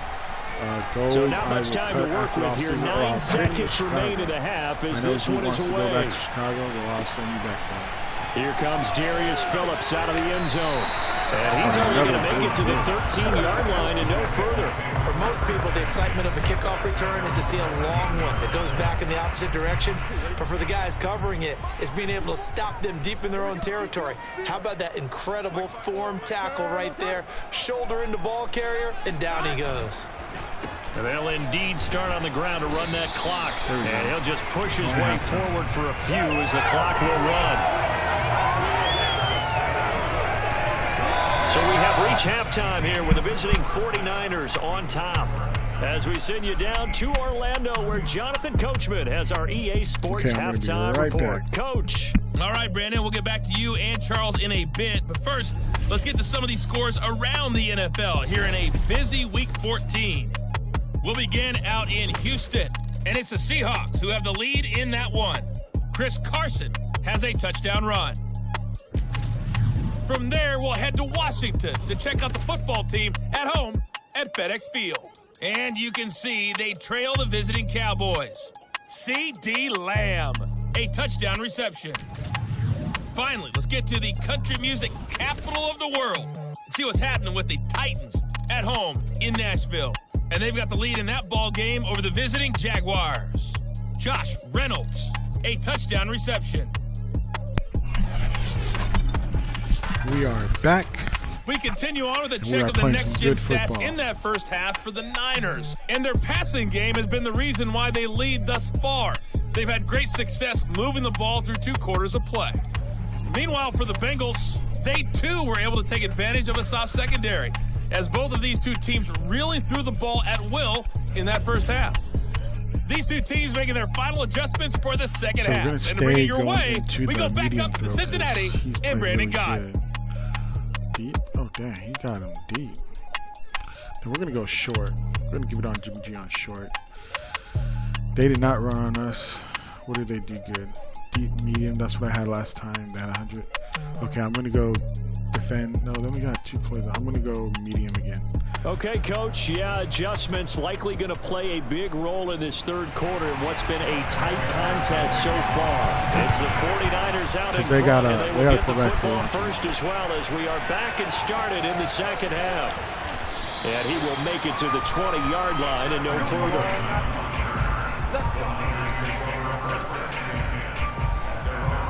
So not much time to work with here. 9 seconds remain in the half as this one is away. Go back to Chicago, I'll send you back there. Here comes Darius Phillips out of the end zone. And he's only going to make it to the 13-yard line and no further. For most people, the excitement of a kickoff return is to see a long one that goes back in the opposite direction. But for the guys covering it, it's being able to stop them deep in their own territory. How about that incredible form tackle right there? Shoulder into ball carrier, and down he goes. And they'll indeed start on the ground to run that clock. And he'll just push his way forward for a few as the clock will run. So we have reached halftime here with the visiting 49ers on top. As we send you down to Orlando where Jonathan Coachman has our EA Sports halftime report. Back. Coach. All right, Brandon, we'll get back to you and Charles in a bit. But first, let's get to some of these scores around the NFL here in a busy Week 14. We'll begin out in Houston, and it's the Seahawks who have the lead in that one. Chris Carson has a touchdown run. From there, we'll head to Washington to check out the football team at home at FedEx Field. And you can see they trail the visiting Cowboys. C.D. Lamb, a touchdown reception. Finally, let's get to the country music capital of the world and see what's happening with the Titans at home in Nashville. And they've got the lead in that ball game over the visiting Jaguars. Josh Reynolds, a touchdown reception. We are back. We continue on with a check of the next-gen stats in that first half for the Niners. And their passing game has been the reason why they lead thus far. They've had great success moving the ball through 2 quarters of play. Meanwhile, for the Bengals, they too were able to take advantage of a soft secondary, as both of these two teams really threw the ball at will in that first half. These two teams making their final adjustments for the second half. And to bring it your way, we go back up to Cincinnati and Brandon Gott. Deep? Oh, dang, he got him deep. Then we're going to go short. We're going to give it on Jimmy G on short. They did not run on us. What did they do good? Deep, medium. That's what I had last time. They had 100. Okay, I'm gonna go defend. No, then we got 2 plays. I'm gonna go medium again. Okay, Coach. Yeah, adjustments likely going to play a big role in this third quarter in what's been a tight contest so far. It's the 49ers out in front, and they will get the football first as well as we are back and started in the second half. And he will make it to the 20-yard line and no further.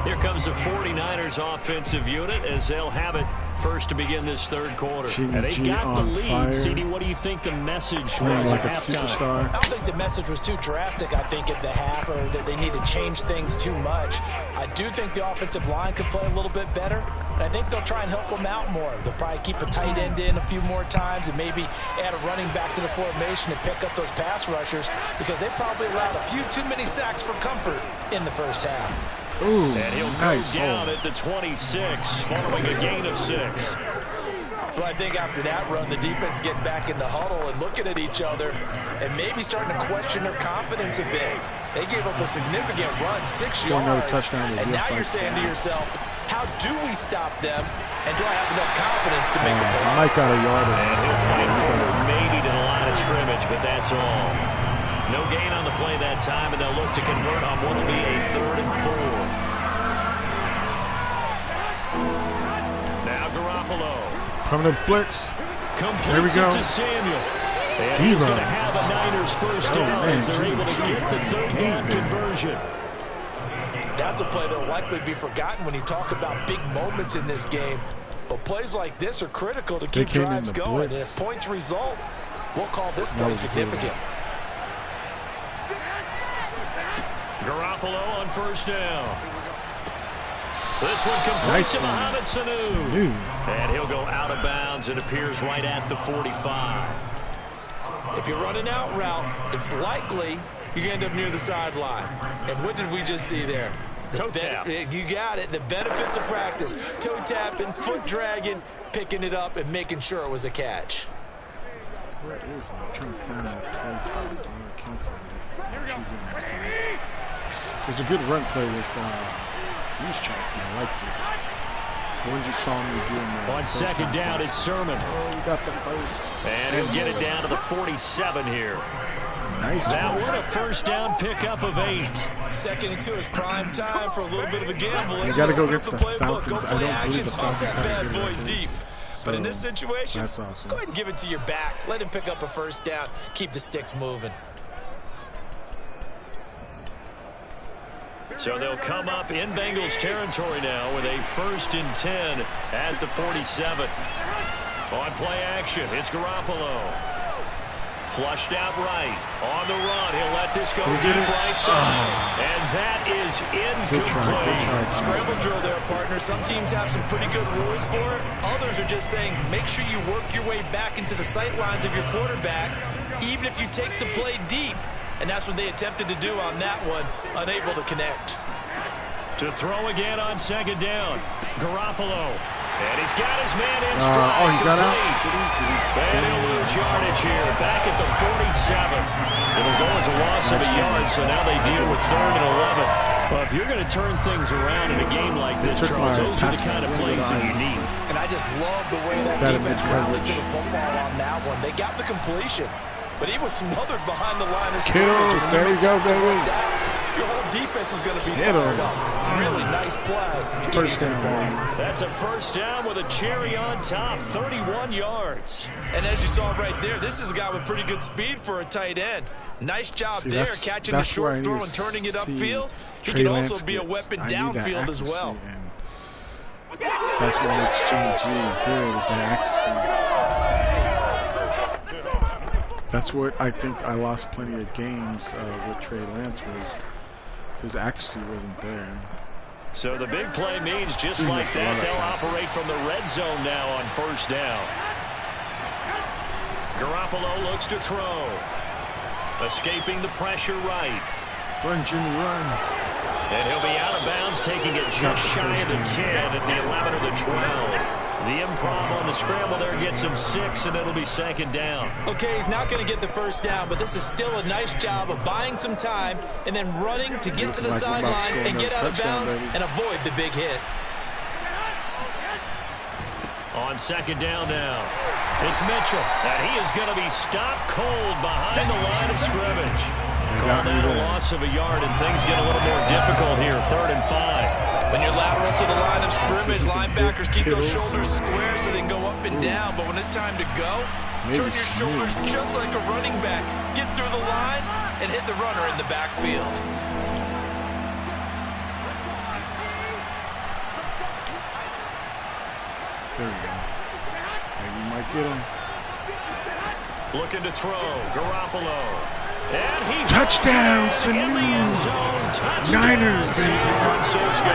Here comes the 49ers offensive unit as they'll have it first to begin this third quarter. And they got the lead. CD, what do you think the message was at halftime? I don't think the message was too drastic, I think, at the half, or that they need to change things too much. I do think the offensive line could play a little bit better, and I think they'll try and help them out more. They'll probably keep a tight end in a few more times and maybe add a running back to the formation and pick up those pass rushers, because they probably allowed a few too many sacks for comfort in the first half. Ooh, and he'll go down at the 26, following a gain of 6. Well, I think after that run, the defense getting back in the huddle and looking at each other and maybe starting to question their confidence a bit. They gave up a significant run, 6 yards, and now you're saying to yourself, how do we stop them, and do I have enough confidence to make a play? Mike got a yard. And he'll fight forward maybe to the line of scrimmage, but that's all. No gain on the play that time, and they'll look to convert on what will be a 3rd and 4. Now Garoppolo. Coming to blitz. There we go. To Samuel. And he's going to have a Niners first down as they're able to get the 3rd down conversion. That's a play that will likely be forgotten when you talk about big moments in this game. But plays like this are critical to keep drives going. And if points result, we'll call this play significant. Garoppolo on first down. This one complete to Mohamed Sanu. And he'll go out of bounds. It appears right at the 45. If you run an out route, it's likely you're going to end up near the sideline. And what did we just see there? Toe tap. You got it. The benefits of practice. Toe tapping, foot dragging, picking it up, and making sure it was a catch. Where is it? I'm trying to find that play from it. I can't find it. There's a good run play with Juszczyk. I liked it. When you saw me doing that. On second down, it's Sermon. Oh, we got the first. And he'll get it down to the 47 here. Nice. That one a first down pickup of 8. 2nd and 2 is prime time for a little bit of a gamble. You got to go against the Falcons. Go play action, toss that bad boy deep. But in this So, situation, that's awesome. Go ahead and give it to your back. Let him pick up a first down. Keep the sticks moving. So they'll come up in Bengals territory now with a 1st and 10 at the 47. On play action, it's Garoppolo. Flushed out right. On the run, he'll let this go deep right side. And that is incomplete. Scramble drill there, partner. Some teams have some pretty good rules for it. Others are just saying, make sure you work your way back into the sight lines of your quarterback, even if you take the play deep. And that's what they attempted to do on that one, unable to connect. To throw again on second down, Garoppolo. And he's got his man in stride. He got out. And he'll lose yardage here, back at the 47. It'll go as a loss of a yard, so now they deal with 3rd and 11. Well, if you're going to turn things around in a game like this, Charles, those are the kind of plays that you need. And I just love the way that defense rallied to the football on that one. They got the completion, but he was smothered behind the line of scrimmage. There you go, baby. Your whole defense is going to be fired up. Really nice play. First down. That's a first down with a cherry on top, 31 yards. And as you saw right there, this is a guy with pretty good speed for a tight end. Nice job there, catching the short throw and turning it upfield. He can also be a weapon downfield as well. That's what makes GG good, is the accuracy. That's what I think I lost plenty of games with Trey Lance was his accuracy wasn't there. So the big play means just like that, they'll operate from the red zone now on first down. Garoppolo looks to throw. Escaping the pressure right. Run, Jimmy, run. And he'll be out of bounds, taking it just shy of the 10 at the 11 or the 12. The improv on the scramble there gets him 6, and it'll be 2nd down. Okay, he's not going to get the first down, but this is still a nice job of buying some time and then running to get to the sideline and get out of bounds and avoid the big hit. On 2nd down now, it's Mitchell, and he is going to be stopped cold behind the line of scrimmage. Call that a loss of a yard, and things get a little more difficult here, 3rd and 5. When you're lateral to the line of scrimmage, linebackers keep those shoulders square so they can go up and down. But when it's time to go, turn your shoulders just like a running back. Get through the line and hit the runner in the backfield. There we go. Maybe we might get him. Looking to throw, Garoppolo. And he touchdown, in the end zone. Touchdown, Niners, San Francisco.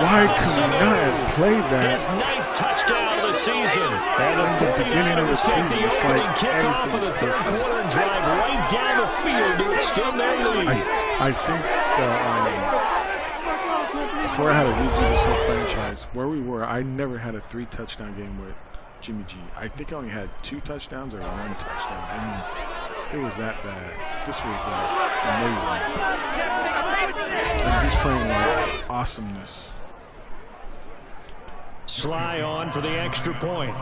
Why could we not have played that? His 9th touchdown of the season. And the 49ers take the opening kickoff of the 3rd quarter and drive right down the field to extend their lead. I think before I had to redo this whole franchise, where we were, I never had a 3-touchdown game with Jimmy G. I think I only had 2 touchdowns or 1 touchdown. I mean, it was that bad. This was amazing. And he's playing like awesomeness. Sly on for the extra point.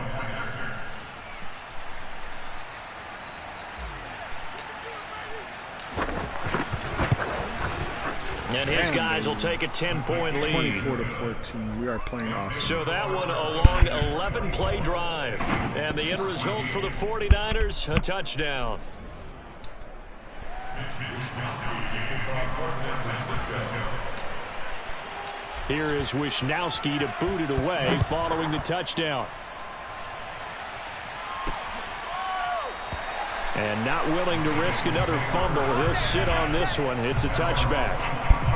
And his guys will take a 10-point lead. 24-14. We are playing awesome. So that one a long 11-play drive. And the end result for the 49ers, a touchdown. Here is Wisnowski to boot it away following the touchdown. And not willing to risk another fumble. He'll sit on this one. It's a touchback.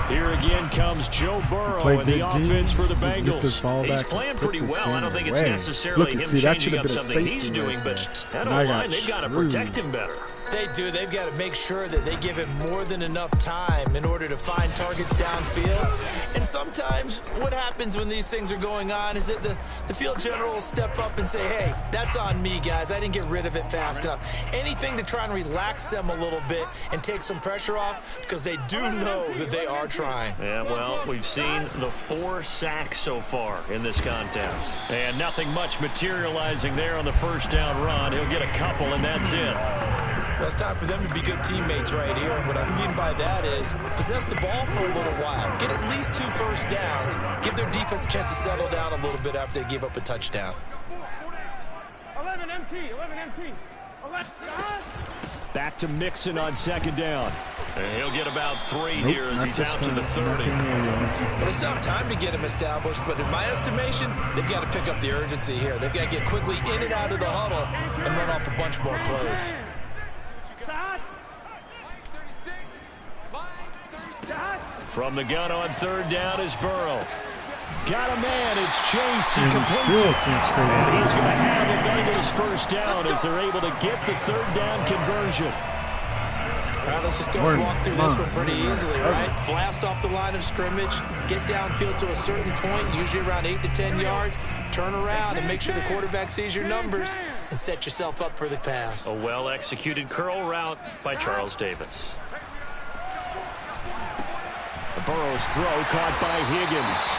Here again comes Joe Burrow in the offense for the Bengals. He's playing pretty well. I don't think it's necessarily him changing up something he's doing, but that O-line, they've got to protect him better. They do. They've got to make sure that they give him more than enough time in order to find targets downfield. And sometimes what happens when these things are going on is that the field general will step up and say, hey, that's on me, guys. I didn't get rid of it fast enough. Anything to try and relax them a little bit and take some pressure off, because they do know that they are trying. Yeah, well, we've seen the 4 sacks so far in this contest. And nothing much materializing there on the first down run. He'll get a couple, and that's it. Well, it's time for them to be good teammates right here. And what I mean by that is possess the ball for a little while. Get at least 2 first downs. Give their defense a chance to settle down a little bit after they give up a touchdown. 11 MT. Back to Mixon on 2nd down. And he'll get about 3 here as he's out to the 30. Well, they still have time to get him established, but in my estimation, they've got to pick up the urgency here. They've got to get quickly in and out of the huddle and run off a bunch more plays. From the gun on 3rd down is Burrow. Got a man, it's Chase. He completes it. And he's going to have the Bengals first down as they're able to get the 3rd down conversion. All right, let's just go and walk through this one pretty easily, right? Blast off the line of scrimmage, get downfield to a certain point, usually around 8 to 10 yards, turn around and make sure the quarterback sees your numbers and set yourself up for the pass. A well-executed curl route by Charles Davis. Burrow's throw caught by Higgins.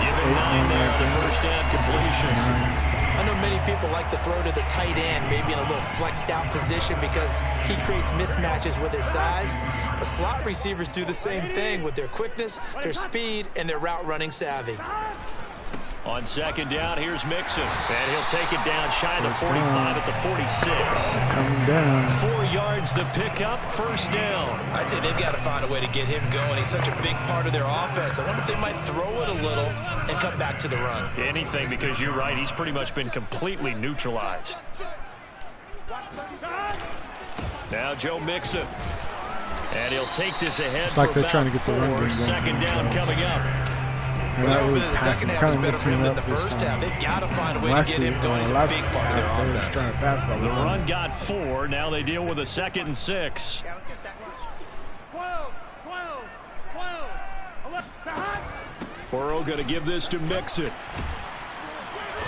Given 9 there, the first down completion. I know many people like to throw to the tight end, maybe in a little flexed out position because he creates mismatches with his size. But slot receivers do the same thing with their quickness, their speed, and their route running savvy. On 2nd down, here's Mixon. And he'll take it down shy of the 45 at the 46. Coming down. 4 yards the pickup, first down. I'd say they've got to find a way to get him going. He's such a big part of their offense. I wonder if they might throw it a little and come back to the run. Anything, because you're right. He's pretty much been completely neutralized. Now Joe Mixon. And he'll take this ahead for they're trying to get the run game going. 2nd down coming up. Well, the second half is better for him than the first half. They've got to find a way to get him going. He's a big part of their offense. The run got 4. Now they deal with a 2nd and 6. Yeah, let's get 12. Burrow going to give this to Mixon.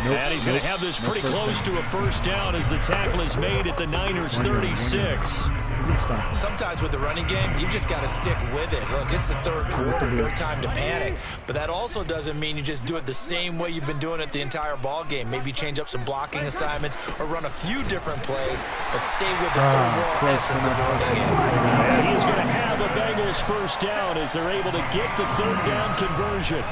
And he's going to have this pretty close to a first down as the tackle is made at the Niners' 36. Sometimes with the running game, you've just got to stick with it. Look, it's the third quarter, no time to panic. But that also doesn't mean you just do it the same way you've been doing it the entire ball game. Maybe change up some blocking assignments or run a few different plays, but stay with the overall essence of the running game. And he's going to have a Bengals first down as they're able to get the third down conversion.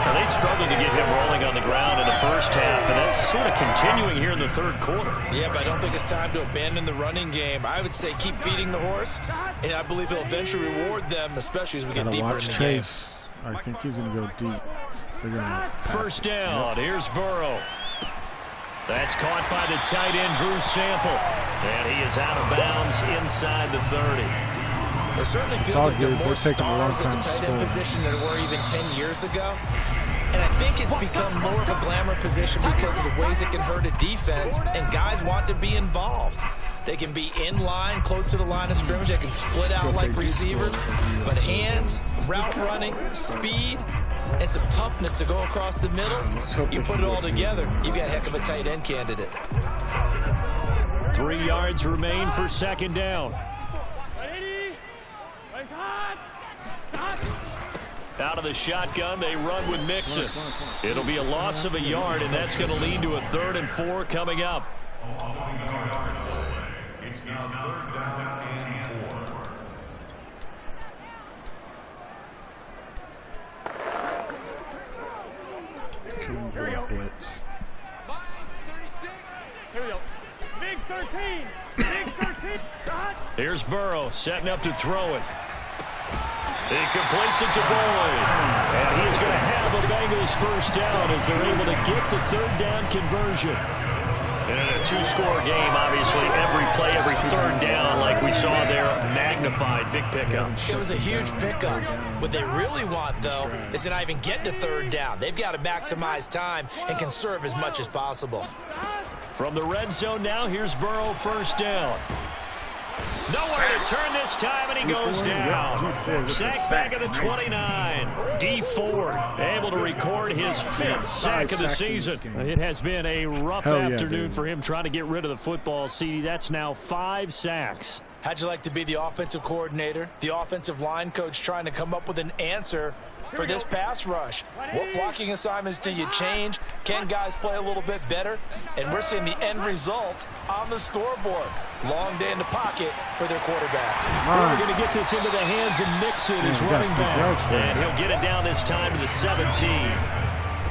Now, they struggled to get him rolling on the ground in the first half, and that's sort of continuing here in the third quarter. Yeah, but I don't think it's time to abandon the running game. I would say keep feeding the horse, and I believe he'll eventually reward them, especially as we get deeper in the game. I think he's going to go deep. First down. Here's Burrow. That's caught by the tight end, Drew Sample. And he is out of bounds inside the 30. It certainly feels like there are more stars at the tight end position than there were even 10 years ago. And I think it's become more of a glamour position because of the ways it can hurt a defense, and guys want to be involved. They can be in line, close to the line of scrimmage. They can split out like receivers. But hands, route running, speed, and some toughness to go across the middle, you put it all together, you've got a heck of a tight end candidate. 3 yards remain for second down. Out of the shotgun, they run with Mixon. It'll be a loss of a yard, and that's going to lead to a 3rd and 4 coming up. It's now 3rd down and 4. Here we go. Blitz. Here we go. Big 13. Big 13. Here's Burrow setting up to throw it. He completes it to Boyd. And he's going to have a Bengals first down as they're able to get the 3rd down conversion. And in a 2-score game, obviously, every play, every 3rd down, like we saw there, magnified. Big pickup. It was a huge pickup. What they really want, though, is to not even get to 3rd down. They've got to maximize time and conserve as much as possible. From the red zone now, here's Burrow first down. Nowhere to turn this time, and he goes down. Sack back at the 29. D Ford able to record his 5th sack of the season. It has been a rough afternoon for him trying to get rid of the football. See, that's now 5 sacks. How'd you like to be the offensive coordinator, the offensive line coach trying to come up with an answer for this pass rush? What blocking assignments do you change? Can guys play a little bit better? And we're seeing the end result on the scoreboard. Long day in the pocket for their quarterback. We're going to get this into the hands of Mixon, his running back. And he'll get it down this time to the 17.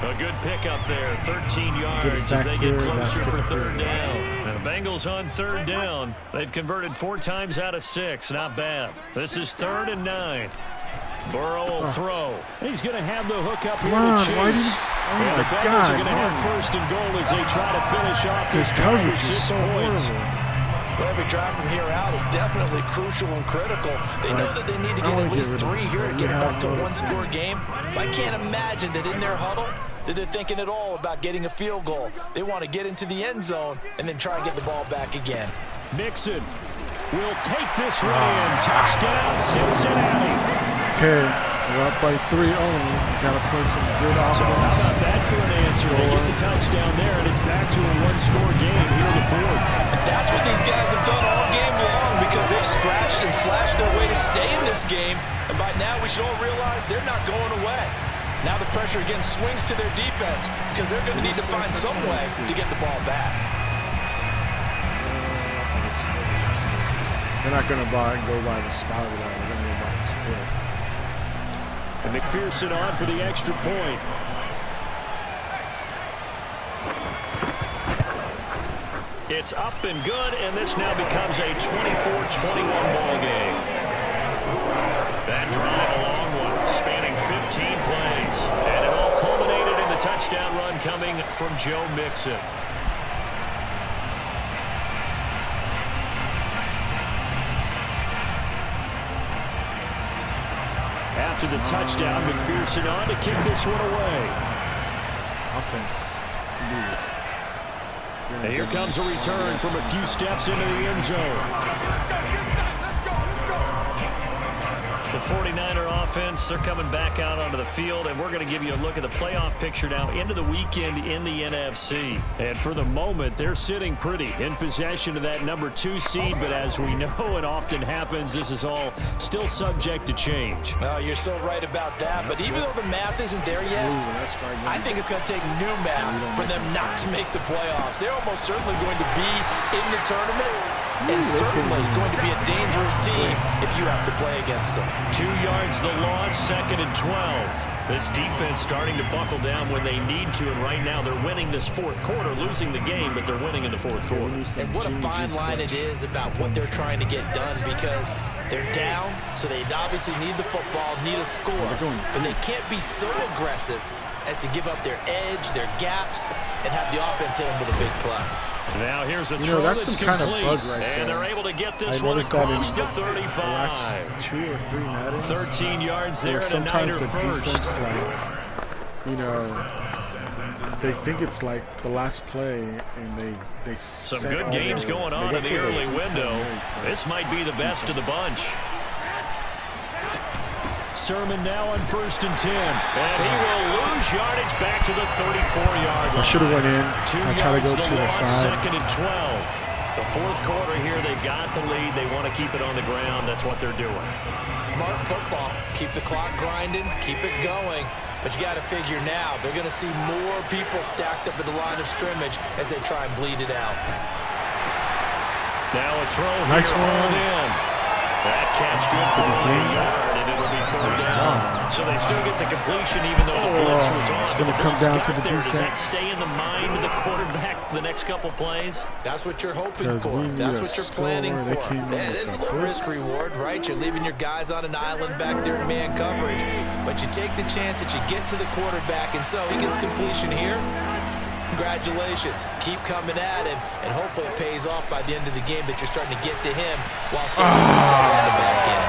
A good pickup there, 13 yards as they get closer for 3rd down. And the Bengals on 3rd down. They've converted 4 times out of 6. Not bad. This is 3rd and 9. Burrow will throw. He's going to have the hook up here to chase. And the Bengals are going to have 1st and goal as they try to finish off this drive with 6 points. Well, every drive from here out is definitely crucial and critical. They know that they need to get at least 3 here to get it back to a 1-score game. But I can't imagine that in their huddle that they're thinking at all about getting a field goal. They want to get into the end zone and then try and get the ball back again. Mixon will take this one in. Touchdown, Cincinnati. Okay, we're up by 3 only. Got to play some good offense. So how about that for an answer? They get the touchdown there, and it's back to a 1-score game here in the 4th. That's what these guys have done all game long because they've scratched and slashed their way to stay in this game. And by now, we should all realize they're not going away. Now the pressure again swings to their defense because they're going to need to find some way to get the ball back. They're not going to go by the spot of that. They're going to go by the split. And McPherson on for the extra point. It's up and good, and this now becomes a 24-21 ball game. That drive, a long one, spanning 15 plays. And it all culminated in the touchdown run coming from Joe Mixon. After the touchdown, McPherson on to kick this one away. Offense. Indeed. And here comes a return from a few steps into the end zone. The 49er offense, they're coming back out onto the field, and we're going to give you a look at the playoff picture now into the weekend in the NFC. And for the moment, they're sitting pretty in possession of that number 2 seed, but as we know it often happens, this is all still subject to change. Oh, you're so right about that, but even though the math isn't there yet, I think it's going to take new math for them not to make the playoffs. They're almost certainly going to be in the tournament, and certainly going to be a dangerous team if you have to play against them. 2 yards the loss, 2nd and 12. This defense starting to buckle down when they need to, and right now they're winning this 4th quarter, losing the game, but they're winning in the 4th quarter. And what a fine line it is about what they're trying to get done, because they're down, so they obviously need the football, need a score, but they can't be so aggressive as to give up their edge, their gaps, and have the offense hit them with a big play. Now here's a throw that's some kind of bug right and there. they're able to get this one across the 35. The last 2 or 3 Madden. 13 yards there and a Niner first. They think it's like the last play, and they some good games going on in the early window. This might be the best of the bunch. Sermon now on 1st and 10, and he will lose yardage back to the 34-yard line. I should have went in. 2 I tried to go yards to the side. 2nd and 12. The 4th quarter here, they've got the lead. They want to keep it on the ground. That's what they're doing. Smart football. Keep the clock grinding. Keep it going. But you got to figure now they're going to see more people stacked up at the line of scrimmage as they try and bleed it out. Now a throw nice here, one. In. That catch good for the yard, and it'll be 3rd down. So they still get the completion even though the blitz was on. It's going to come down to the defense. Does that stay in the mind of the quarterback the next couple plays? That's what you're hoping for. That's what you're planning for. It's a little risk reward, right? You're leaving your guys on an island back there in man coverage, but you take the chance that you get to the quarterback, and so he gets completion here. Congratulations. Keep coming at him, and hopefully it pays off by the end of the game that you're starting to get to him while still on the back end.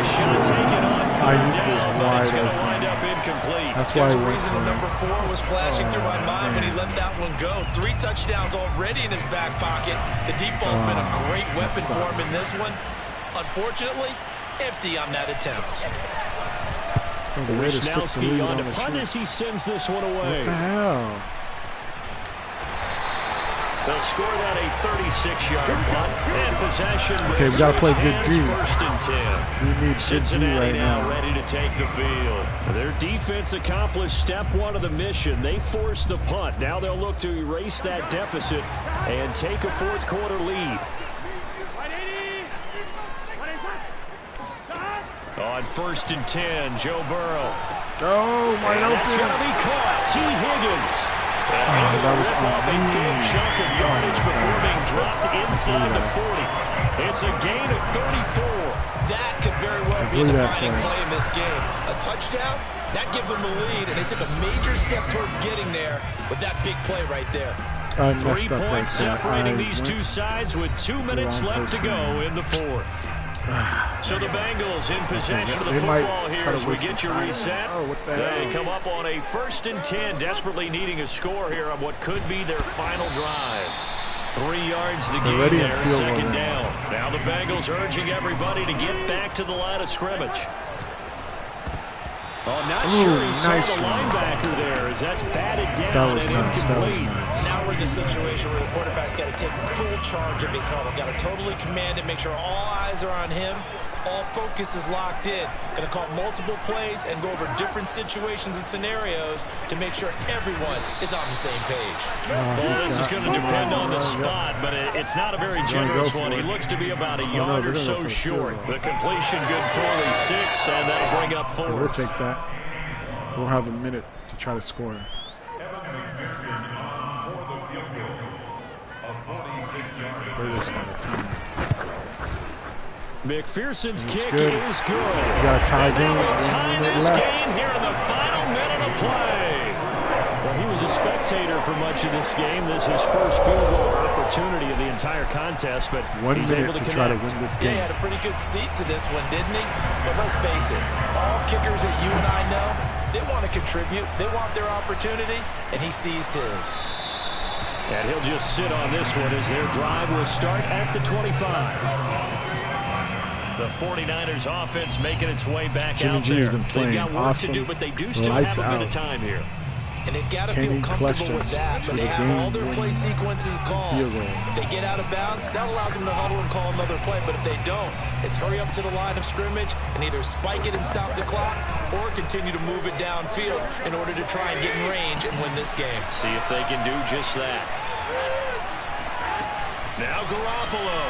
Should have taken on 3rd down, but it's going to wind up incomplete. There's a reason the number 4 was flashing through my mind when he let that one go. 3 touchdowns already in his back pocket. The deep ball's been a great weapon for him in this one. Unfortunately, empty on that attempt. Wisnowski on to punt as he sends this one away. What the hell? They'll score that a 36-yard punt and possession. Okay, we got to play good D. 1st and 10. We need Cincinnati right now. Ready to take the field. Their defense accomplished step 1 of the mission. They forced the punt. Now they'll look to erase that deficit and take a 4th quarter lead. On 1st and 10, Joe Burrow. Oh, my God. That's going to be caught. T. Higgins. That was a big chunk of yardage before being dropped inside the 40. It's a gain of 34. That could very well be a defining play in this game. A touchdown, that gives them the lead, and they took a major step towards getting there with that big play right there. 3 points separating these two sides with 2 minutes left to go in the 4th. So the Bengals in possession of the football here as we get you reset. They come up on a 1st and 10, desperately needing a score here on what could be their final drive. 3 yards the gain there, 2nd down. Now the Bengals urging everybody to get back to the line of scrimmage. Oh, not sure he saw the linebacker there as that's batted down and incomplete. Now we're in the situation where the quarterback's got to take full charge of his huddle. Got to totally command it, make sure all eyes are on him. All focus is locked in. Going to call multiple plays and go over different situations and scenarios to make sure everyone is on the same page. Well, this is going to depend on the spot, but it's not a very generous one. He looks to be about a yard or so short. The completion good for only 6, and that'll bring up 4. We'll take that. We'll have a minute to try to score. McPherson's kick is good. We got a tie game. Tie this game here in the final minute of play. Well, he was a spectator for much of this game. This is his first field goal opportunity of the entire contest, but 1 minute to try to win this game. Yeah, he had a pretty good seat to this one, didn't he? But let's face it, all kickers that you and I know, they want to contribute. They want their opportunity, and he seized his. And he'll just sit on this one as their drive will start at the 25. The 49ers offense making its way back Jimmy out G there. has been playing They've got work awesome. to do, but they do still Lights have a bit out. of time here. And they've got to Kenny feel comfortable clutches with that, to but the they have all their game-winning play sequences called. field goal. If they get out of bounds, that allows them to huddle and call another play. But if they don't, it's hurry up to the line of scrimmage and either spike it and stop the clock or continue to move it downfield in order to try and get in range and win this game. See if they can do just that. Now Garoppolo.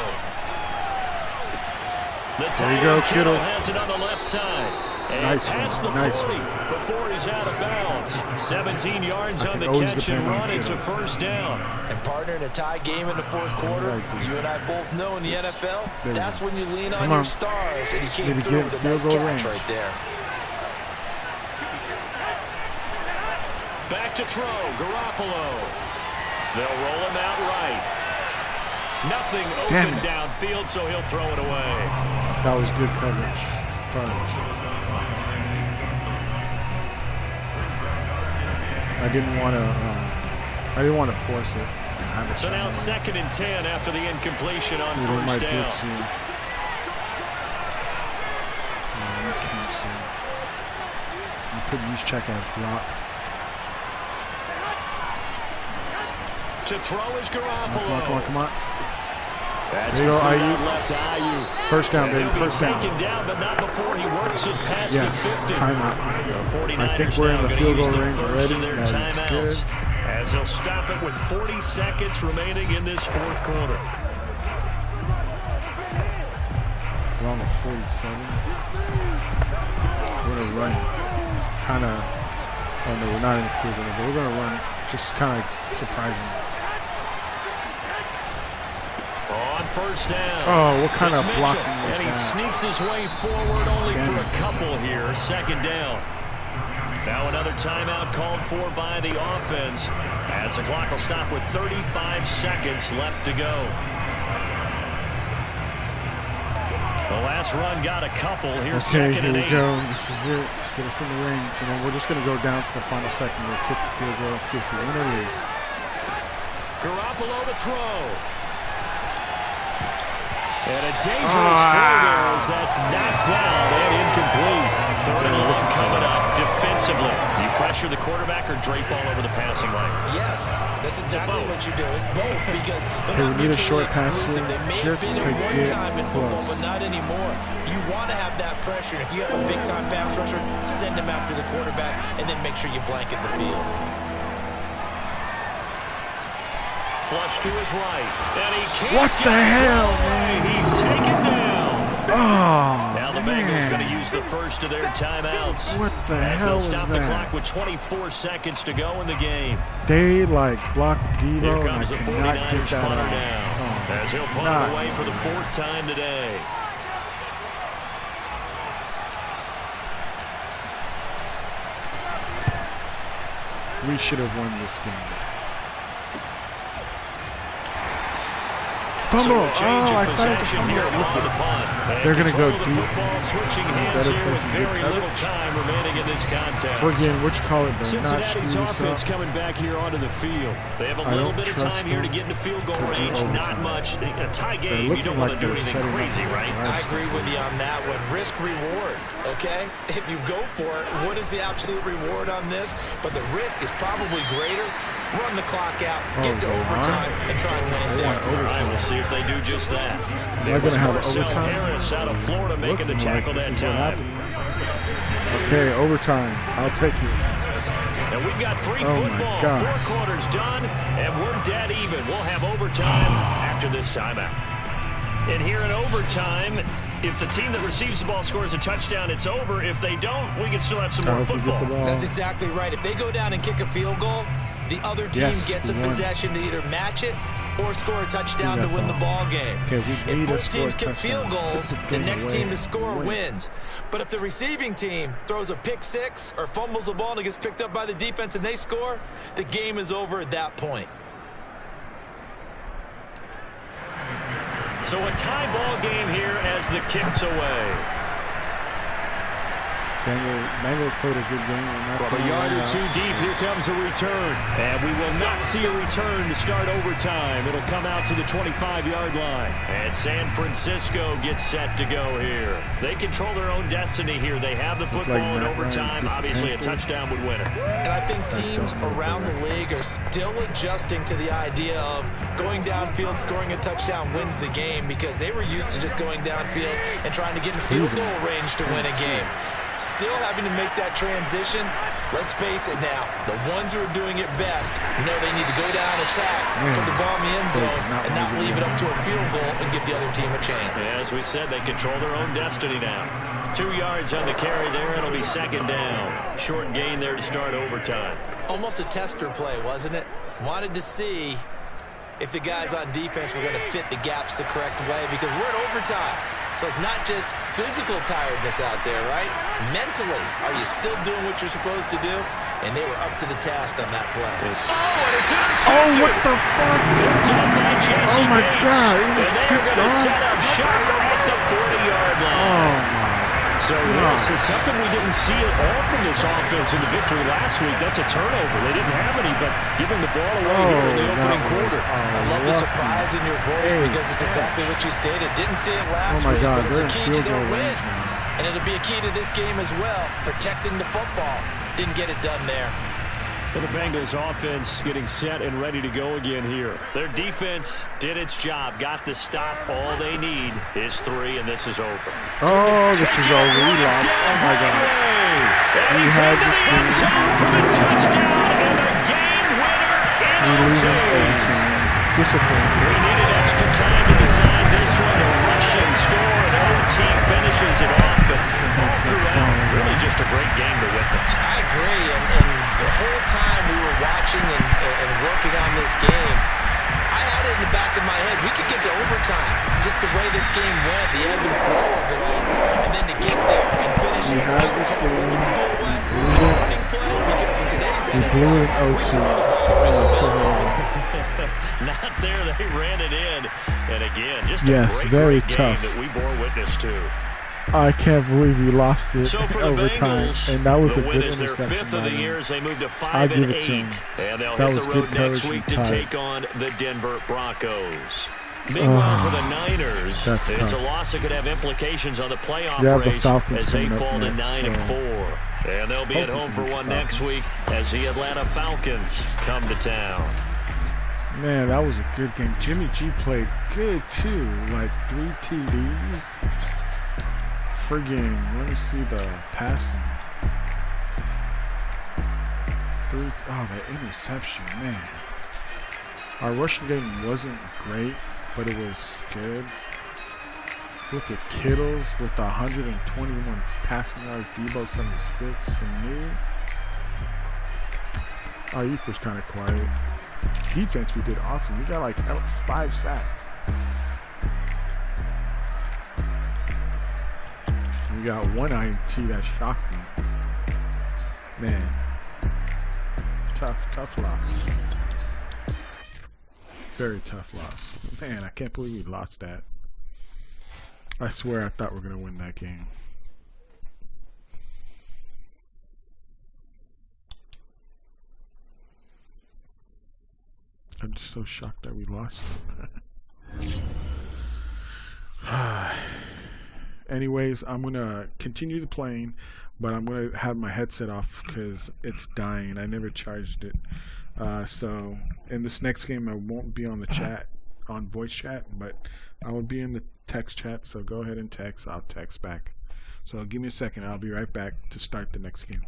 The tight end Kittle has it on the left side. And nice past one. the Nice 40 one. before he's out of bounds. 17 yards on the catch and run. It's a first down. And partner, in a tie game in the fourth quarter, you and I both know in the NFL, that's when you lean on your stars, and he came through with a nice catch right there. Back to throw, Garoppolo. They'll roll him out right. Nothing open downfield, so he'll throw it away. That was good coverage. I didn't want to force it. So now 2nd and 10 after the incompletion on first down. I'm putting these check as block. To throw is Garoppolo. Come on. That's there you go, left to Ayuk. First down, baby. First down. Taken down, but not before he works it past the 50. Timeout. I think we're in the field goal range already. That is good. As he'll stop it with 40 seconds remaining in this fourth quarter. We're on the 47. We're going to run it. Kind of, oh no, we're not in the field goal, but we're going to run it. Just kind of surprising. On first down. Oh, what kind of blocking was and he that? sneaks his way forward only for a couple here. 2nd down. Now another timeout called for by the offense as the clock will stop with 35 seconds left to go. The last run got a couple. Here's 2nd and 8. Here we go. This is it. Let's get us in the range. And then we're just going to go down to the final second. We'll kick the field goal, see if we win or lose. Garoppolo to throw. And a dangerous throw there as that's knocked down and incomplete. 3rd and long coming up defensively. You pressure the quarterback or drape all over the passing lane? Yes, that's exactly what you do. It's both because they're not we need a mutually short pass exclusive. They may have been at one time in football, close. but not anymore. You want to have that pressure. If you have a big-time pass rusher, send him after the quarterback and then make sure you blanket the field. Flush to his right. And he can't What the hell, man? He's taken down. Oh, Now the Bengals going to use the first of their timeouts. What the as hell they'll was stop that? the clock with 24 seconds to go in the game. They blocked Here Devo and I comes the could not 49ers get that punter out. down. As he'll punt it away for the 4th time today. We should have won this game. Fumble! So change I of thought possession here on the punt. They're going to go Control of the deep. football, switching hands here with very little time remaining in this contest. Again, what you call it, though? Cincinnati's offense coming back here onto the field. They have a little bit of time here to get into field goal range. Not much. A tie game, you don't want to do anything crazy, right? I agree with you on that one. Risk reward, okay? If you go for it, what is the absolute reward on this? But the risk is probably greater. Run the clock out, get to overtime, and try and win it there. All right, we'll see if they do just that. Am I going to have Marcel overtime? Harris out of Florida making the tackle that time. Okay, overtime. I'll take it. And we've got free Oh, my football. gosh. 4 quarters done, and we're dead even. We'll have overtime after this timeout. And here in overtime, if the team that receives the ball scores a touchdown, it's over. If they don't, we can still have some more football. That's exactly right. If they go down and kick a field goal, the other team gets a possession to either match it or score a touchdown to win the ball game. If both teams kick field goals, the next team to score wins. But if the receiving team throws a pick six or fumbles the ball and it gets picked up by the defense and they score, the game is over at that point. So a tie ball game here as the kick's away. Bangals played a good game. From a yard or two deep, here comes a return. And we will not see a return to start overtime. It'll come out to the 25-yard line. And San Francisco gets set to go here. They control their own destiny here. They have the football in overtime. Obviously, a touchdown would win it. And I think teams around the league are still adjusting to the idea of going downfield, scoring a touchdown wins the game, because they were used to just going downfield and trying to get in field goal range to win a game. Still having to make that transition. Let's face it now, the ones who are doing it best know they need to go down, attack, put the ball in the end zone, and not leave it up to a field goal and give the other team a chance. Yeah, as we said, they control their own destiny now. 2 yards on the carry there. It'll be second down. Short gain there to start overtime. Almost a tester play, wasn't it? Wanted to see if the guys on defense were going to fit the gaps the correct way, because we're in overtime. So it's not just physical tiredness out there, right? Mentally, are you still doing what you're supposed to do? And they were up to the task on that play. And it's intercepted. Oh, what the fuck? Picked up by Jesse Oh, my Bates. God. And they're going to set up shop at the 40-yard line. Oh, my. So this is something we didn't see at all from this offense in the victory last week. That's a turnover. They didn't have any, but giving the ball away here in the opening quarter. I love the surprise in your voice, because it's exactly what you stated. Didn't see it last week, but it's a key to their win. And it'll be a key to this game as well, protecting the football. Didn't get it done there. Well, the Bengals offense getting set and ready to go again here. Their defense did its job, got the stop. All they need is 3, and this is over. Oh, this is over. We lost. Oh, my God. And he's into the end zone for the touchdown and a game winner in OT. Disappointing. We needed extra time to decide this one. A rushing score, and OT finishes it off, but all throughout, really just a great game to witness. I agree, and the whole time we were watching and working on this game, I had it in the back of my head. We could get to overtime. Just the way this game went, the ebb and flow of it all. And then to get there and finish it old school way. Because in today's NFL, blew it not there, they ran it in. And again, just a very great tough game that we bore witness to. I can't believe we lost it so for overtime, Bengals, and that was the a win good is their interception. 5th of the year as they move to 5-8, I'll give it to them. and they'll That hit was the good road next courage week and to tight. take on the Denver Broncos. Meanwhile, for the Niners, That's it's tough. a loss that could have implications on the playoff The race Falcons as they coming up fall to next, 9-4. And they'll be at home for one next week as the Atlanta Falcons come to town. Man, that was a good game. Jimmy G played good too, like 3 TDs. Friggin', let me see the passing. The interception, man. Our rushing game wasn't great, but it was good. Look at Kittles with 121 passing yards, Debo 76, Sanu. Ayuk was kind of quiet. Defense, we did awesome. We got like 5 sacks. We got 1 INT that shocked me. Man, tough loss. Very tough loss. Man, I can't believe we lost that. I swear I thought we were going to win that game. I'm just so shocked that we lost. Anyways, I'm going to continue the playing, but I'm going to have my headset off because it's dying. I never charged it. So in this next game, I won't be on the chat, on voice chat, but I will be in the text chat. So go ahead and text. I'll text back. So give me a second. I'll be right back to start the next game.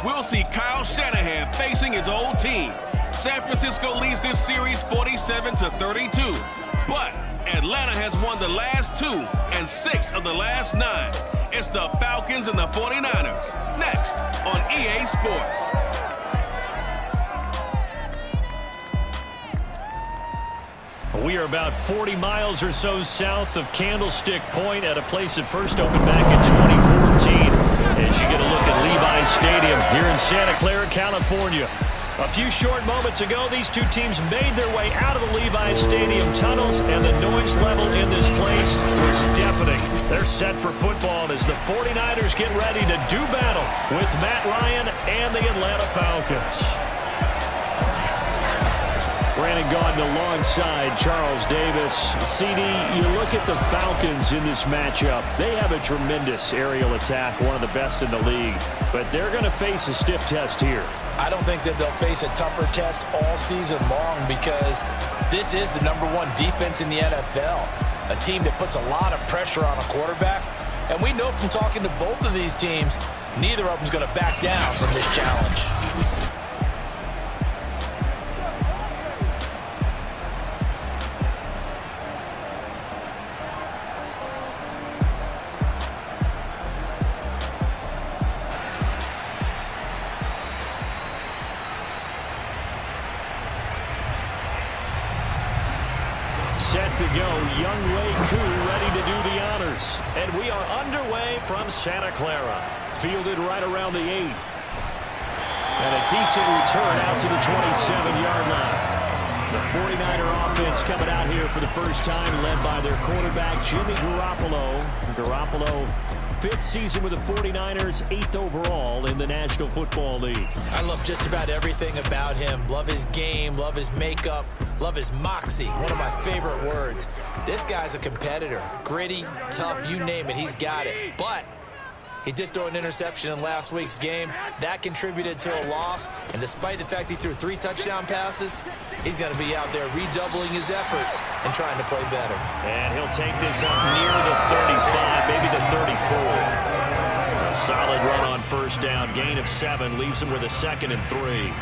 we'll see Kyle Shanahan facing his old team. San Francisco leads this series 47-32, but Atlanta has won the last 2 and 6 of the last 9. It's the Falcons and the 49ers. Next on EA Sports. We are about 40 miles or so south of Candlestick Point at a place that first opened back in 2014 as you get a look at Levi's Stadium here in Santa Clara, California. A few short moments ago, these two teams made their way out of the Levi's Stadium tunnels, and the noise level in this place was deafening. They're set for football as the 49ers get ready to do battle with Matt Ryan and the Atlanta Falcons. Brandon Gaudin alongside Charles Davis. CD, you look at the Falcons in this matchup. They have a tremendous aerial attack, one of the best in the league. But they're going to face a stiff test here. I don't think that they'll face a tougher test all season long because this is the #1 defense in the NFL. A team that puts a lot of pressure on a quarterback. And we know from talking to both of these teams, neither of them's going to back down from this challenge. Set to go, Young Wei Koo ready to do the honors. And we are underway from Santa Clara. Fielded right around the 8. And a decent return out to the 27-yard line. The 49er offense coming out here for the first time, led by their quarterback, Jimmy Garoppolo. Garoppolo, 5th season with the 49ers, 8th overall in the National Football League. I love just about everything about him. Love his game, love his makeup, love his moxie, one of my favorite words. This guy's a competitor. Gritty, tough, you name it, he's got it. But he did throw an interception in last week's game. That contributed to a loss. And despite the fact he threw 3 touchdown passes, he's going to be out there redoubling his efforts and trying to play better. And he'll take this up near the 35, maybe the 34. A solid run on first down. Gain of 7 leaves him with a 2nd and 3.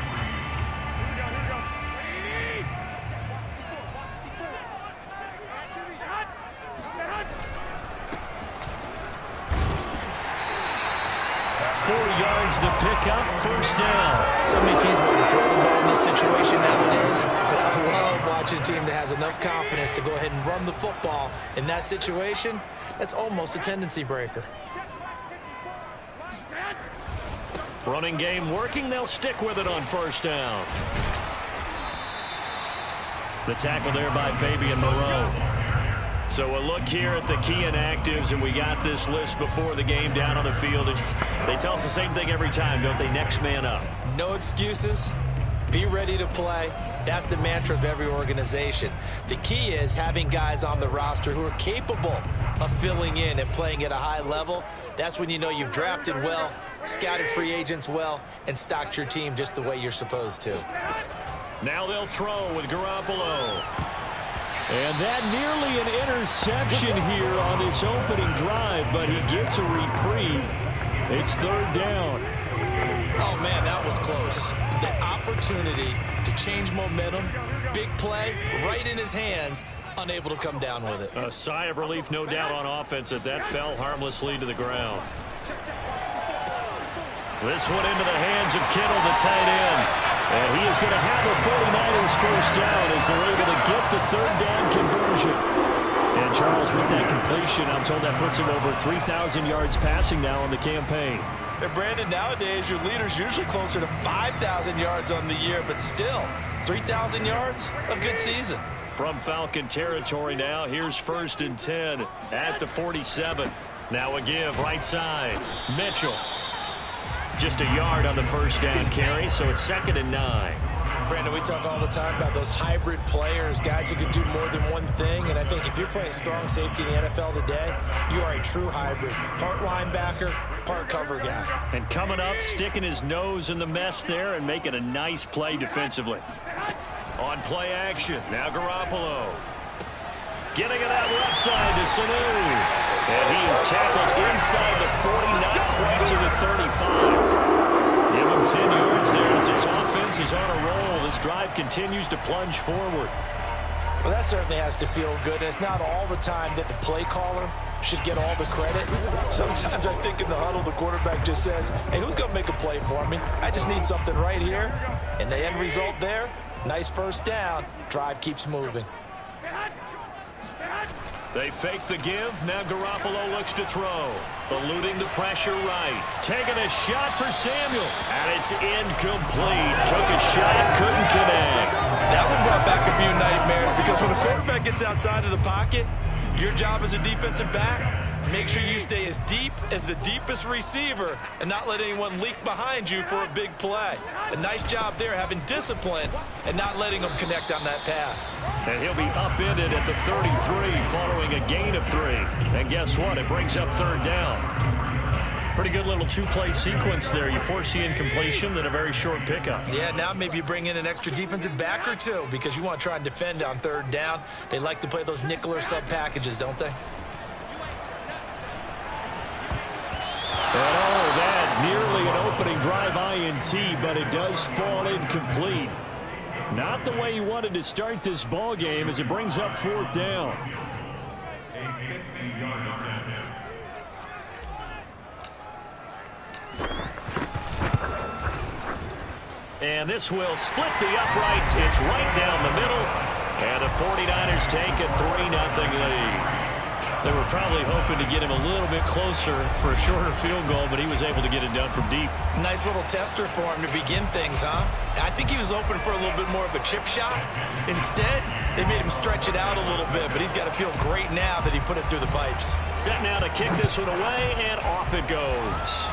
The pickup, first down. So many teams want to throw the ball in this situation nowadays, but I love watching a team that has enough confidence to go ahead and run the football in that situation. That's almost a tendency breaker. Running game working, they'll stick with it on first down. The tackle there by Fabian Moreau. So a look here at the key inactives, and we got this list before the game down on the field. They tell us the same thing every time, don't they? Next man up. No excuses. Be ready to play. That's the mantra of every organization. The key is having guys on the roster who are capable of filling in and playing at a high level. That's when you know you've drafted well, scouted free agents well, and stocked your team just the way you're supposed to. Now they'll throw with Garoppolo. And that nearly an interception here on this opening drive, but he gets a reprieve. It's 3rd down. Oh, man, that was close. The opportunity to change momentum, big play, right in his hands, unable to come down with it. A sigh of relief, no doubt, on offense that fell harmlessly to the ground. This one into the hands of Kittle, the tight end. And he is going to have the 49ers first down as they're able to get the 3rd down conversion. And Charles, with that completion, I'm told that puts him over 3,000 yards passing now on the campaign. And Brandon, nowadays your leader's usually closer to 5,000 yards on the year, but still, 3,000 yards, a good season. From Falcon territory now, here's 1st and 10 at the 47. Now a give right side. Mitchell. Just a yard on the first down carry, so it's 2nd and 9. Brandon, we talk all the time about those hybrid players, guys who can do more than one thing, and I think if you're playing strong safety in the NFL today, you are a true hybrid. Part linebacker, part cover guy. And coming up, sticking his nose in the mess there and making a nice play defensively. On play action, now Garoppolo. Getting it out left side to Sanu. And he is tackled inside the 40, not quite to the 35. Give him 10 yards there as this offense is on a roll. This drive continues to plunge forward. Well, that certainly has to feel good. It's not all the time that the play caller should get all the credit. Sometimes I think in the huddle, the quarterback just says, hey, who's going to make a play for me? I just need something right here. And the end result there, nice first down. Drive keeps moving. They fake the give. Now Garoppolo looks to throw. Eluding the pressure right. Taking a shot for Samuel. And it's incomplete. Took a shot, couldn't connect. That one brought back a few nightmares because when the quarterback gets outside of the pocket, your job as a defensive back, make sure you stay as deep as the deepest receiver and not let anyone leak behind you for a big play. A nice job there having discipline and not letting them connect on that pass. And he'll be upended at the 33 following a gain of 3. And guess what? It brings up third down. Pretty good little two-play sequence there. You force the incompletion, then a very short pickup. Yeah, now maybe you bring in an extra defensive back or two because you want to try and defend on third down. They like to play those nickel or sub packages, don't they? And that nearly an opening drive INT, but it does fall incomplete. Not the way you wanted to start this ball game as it brings up fourth down. And this will split the uprights. It's right down the middle. And the 49ers take a 3-0 lead. They were probably hoping to get him a little bit closer for a shorter field goal, but he was able to get it done from deep. Nice little tester for him to begin things, huh? I think he was open for a little bit more of a chip shot. Instead, they made him stretch it out a little bit, but he's got to feel great now that he put it through the pipes. Set now to kick this one away, and off it goes.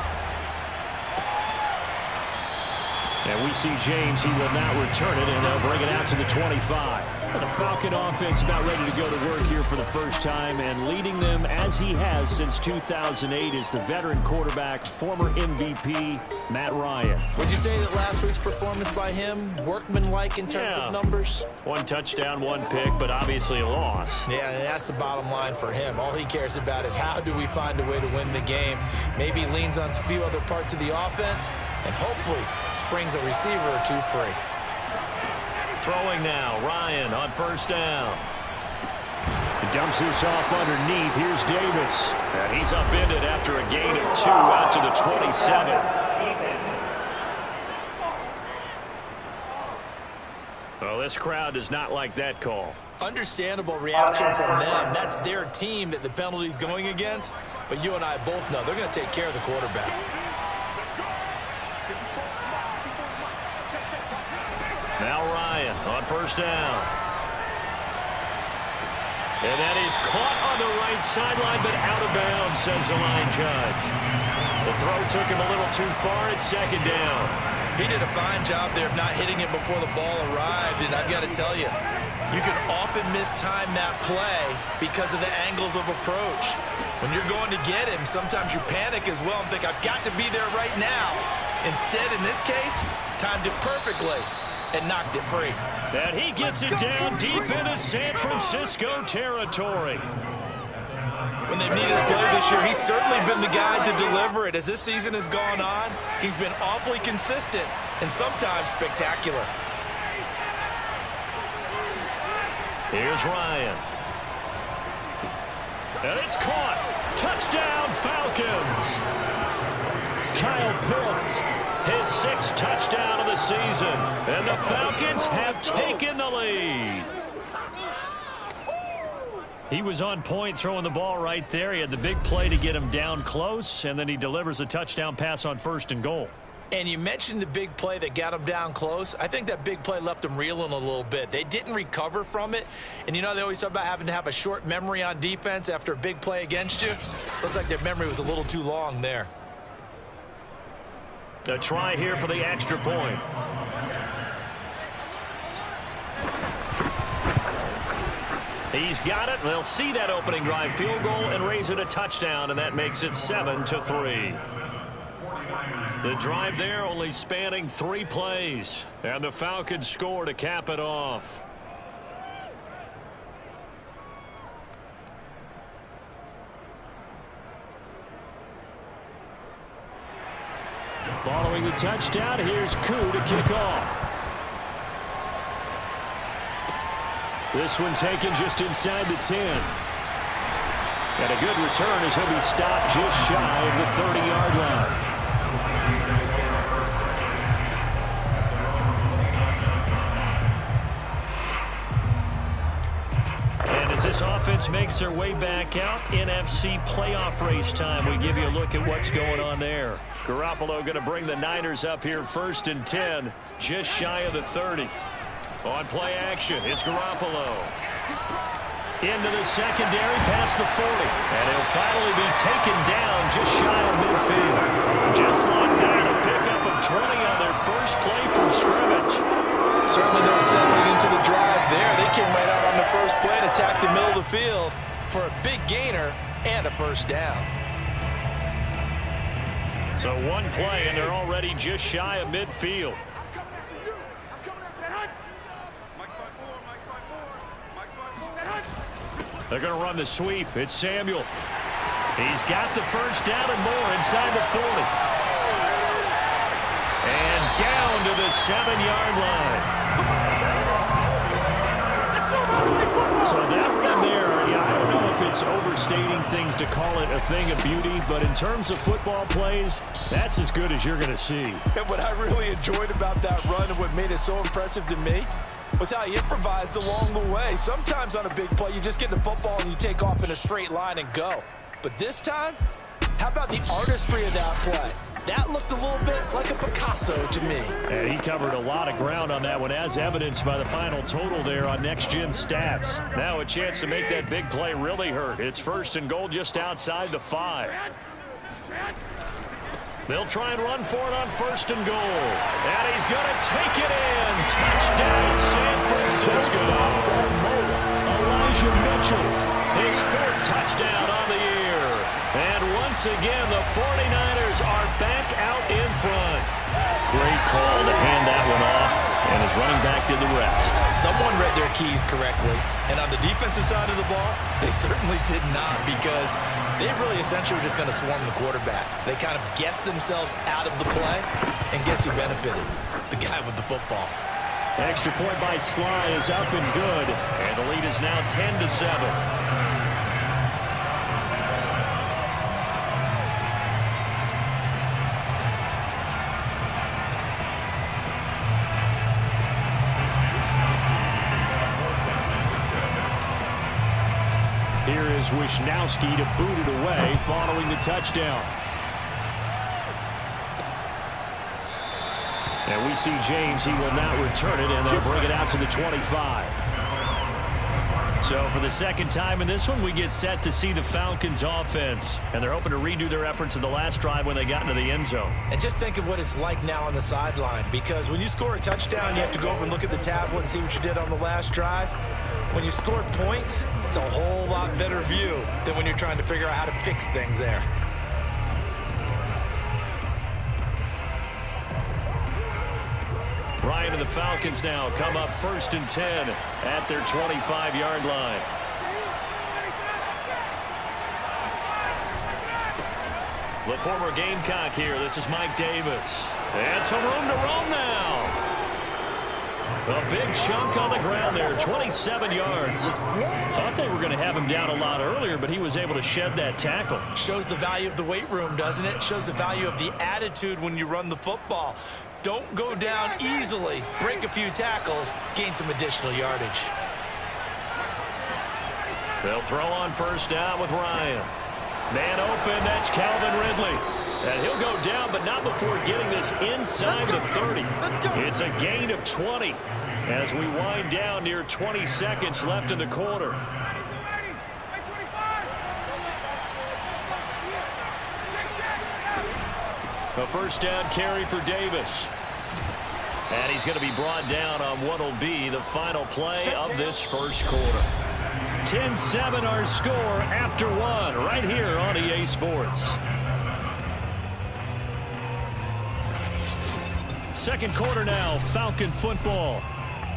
And we see James. He will not return it, and they'll bring it out to the 25. The Falcon offense about ready to go to work here for the first time, and leading them as he has since 2008 is the veteran quarterback, former MVP, Matt Ryan. Would you say that last week's performance by him, workmanlike in terms of numbers? 1 touchdown, 1 pick, but obviously a loss. Yeah, and that's the bottom line for him. All he cares about is how do we find a way to win the game. Maybe leans on a few other parts of the offense, and hopefully springs a receiver or two free. Throwing now, Ryan on first down. He dumps this off underneath. Here's Davis. And he's upended after a gain of 2 out to the 27. Well, this crowd does not like that call. Understandable reaction from them. That's their team that the penalty's going against. But you and I both know they're going to take care of the quarterback. Now Ryan on first down. And that is caught on the right sideline, but out of bounds, says the line judge. The throw took him a little too far at second down. He did a fine job there of not hitting it before the ball arrived, and I've got to tell you, you can often mistime that play because of the angles of approach. When you're going to get him, sometimes you panic as well and think, I've got to be there right now. Instead, in this case, timed it perfectly and knocked it free. And he gets it down deep into San Francisco territory. When they've needed a play this year, he's certainly been the guy to deliver it. As this season has gone on, he's been awfully consistent and sometimes spectacular. Here's Ryan. And it's caught. Touchdown, Falcons. Kyle Pitts, his 6th touchdown of the season. And the Falcons have taken the lead. He was on point throwing the ball right there. He had the big play to get him down close, and then he delivers a touchdown pass on 1st and goal. And you mentioned the big play that got him down close. I think that big play left him reeling a little bit. They didn't recover from it. And you know, they always talk about having to have a short memory on defense after a big play against you. Looks like their memory was a little too long there. A try here for the extra point. He's got it. They'll see that opening drive field goal and raise it a touchdown, and that makes it 7-3. The drive there only spanning 3 plays, and the Falcons score to cap it off. Following the touchdown, here's Koo to kick off. This one taken just inside the 10. And a good return as he'll be stopped just shy of the 30-yard line. And as this offense makes their way back out, NFC playoff race time, we give you a look at what's going on there. Garoppolo going to bring the Niners up here 1st and 10, just shy of the 30. On play action, it's Garoppolo. Into the secondary, past the 40. And he'll finally be taken down just shy of midfield. Just like that, a pickup of 20 on their first play from scrimmage. Certainly no settling into the drive there. They came right out on the first play and attacked the middle of the field for a big gainer and a first down. So one play, and they're already just shy of midfield. They're going to run the sweep. It's Samuel. He's got the first down and more inside the 40. And down to the 7-yard line. So that one there, yeah, I don't know if it's overstating things to call it a thing of beauty, but in terms of football plays, that's as good as you're going to see. And what I really enjoyed about that run and what made it so impressive to me was how he improvised along the way. Sometimes on a big play, you just get the football and you take off in a straight line and go. But this time, how about the artistry of that play? That looked a little bit like a Picasso to me. And he covered a lot of ground on that one, as evidenced by the final total there on Next Gen Stats. Now a chance to make that big play really hurt. It's 1st and goal just outside the 5. They'll try and run for it on 1st and goal. And he's going to take it in. Touchdown, San Francisco. Elijah Mitchell, his 4th touchdown on the year. And once again, the 49ers are back out in front. Great call to hand that one off, and his running back did the rest. Someone read their keys correctly, and on the defensive side of the ball, they certainly did not, because they really essentially were just going to swarm the quarterback. They kind of guessed themselves out of the play, and guess who benefited? The guy with the football. Extra point by Sly is up and good, and the lead is now 10-7. Here is Wisnowski to boot it away following the touchdown. And we see James, he will not return it, and they'll bring it out to the 25. So for the second time in this one, we get set to see the Falcons offense. And they're hoping to redo their efforts in the last drive when they got into the end zone. And just think of what it's like now on the sideline, because when you score a touchdown, you have to go over and look at the tablet and see what you did on the last drive. When you scored points, it's a whole lot better view than when you're trying to figure out how to fix things there. Ryan and the Falcons now come up 1st and 10 at their 25-yard line. The former Gamecock here. This is Mike Davis. And some room to roam now. A big chunk on the ground there, 27 yards. Thought they were going to have him down a lot earlier, but he was able to shed that tackle. Shows the value of the weight room, doesn't it? Shows the value of the attitude when you run the football. Don't go down easily. Break a few tackles, gain some additional yardage. They'll throw on 1st down with Ryan. Man open, that's Calvin Ridley. And he'll go down, but not before getting this inside the 30. It's a gain of 20 as we wind down near 20 seconds left in the quarter. A 1st down carry for Davis. And he's going to be brought down on what will be the final play of this first quarter. 10-7 our score after 1 right here on EA Sports. Second quarter now, Falcon football,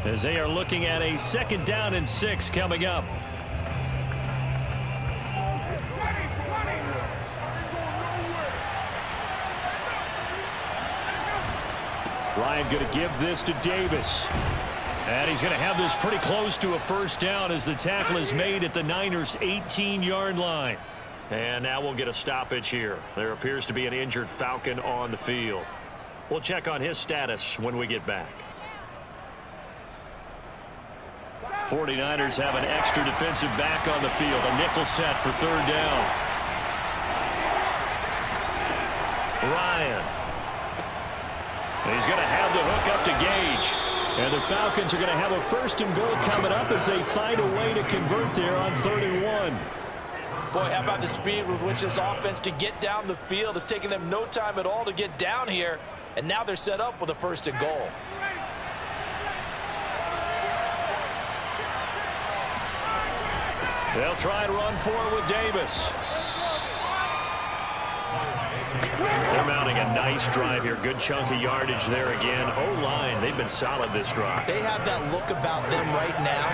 as they are looking at a 2nd down and 6 coming up. Ryan going to give this to Davis. And he's going to have this pretty close to a first down as the tackle is made at the Niners' 18-yard line. And now we'll get a stoppage here. There appears to be an injured Falcon on the field. We'll check on his status when we get back. 49ers have an extra defensive back on the field. A nickel set for third down. Ryan. He's going to have the hook up to Gage. And the Falcons are going to have a first and goal coming up as they find a way to convert there on 3rd and 1. Boy, how about the speed with which this offense can get down the field? It's taken them no time at all to get down here. And now they're set up with a 1st and goal. They'll try and run forward with Davis. They're mounting a nice drive here. Good chunk of yardage there again. O-line, they've been solid this drive. They have that look about them right now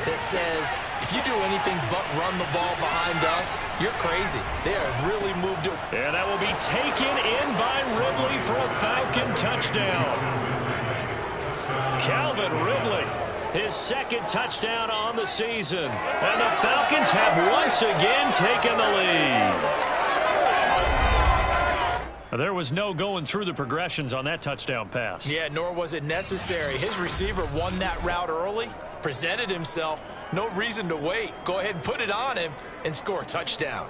that says, if you do anything but run the ball behind us, you're crazy. They have really moved it. And that will be taken in by Ridley for a Falcon touchdown. Calvin Ridley, his 2nd touchdown on the season. And the Falcons have once again taken the lead. There was no going through the progressions on that touchdown pass. Yeah, nor was it necessary. His receiver won that route early, presented himself. No reason to wait. Go ahead and put it on him and score a touchdown.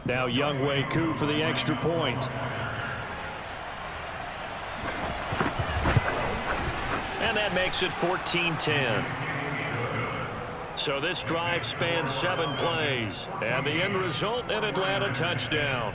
Now Younghoe Koo for the extra point. And that makes it 14-10. So this drive spans 7 plays. And the end result, an Atlanta touchdown.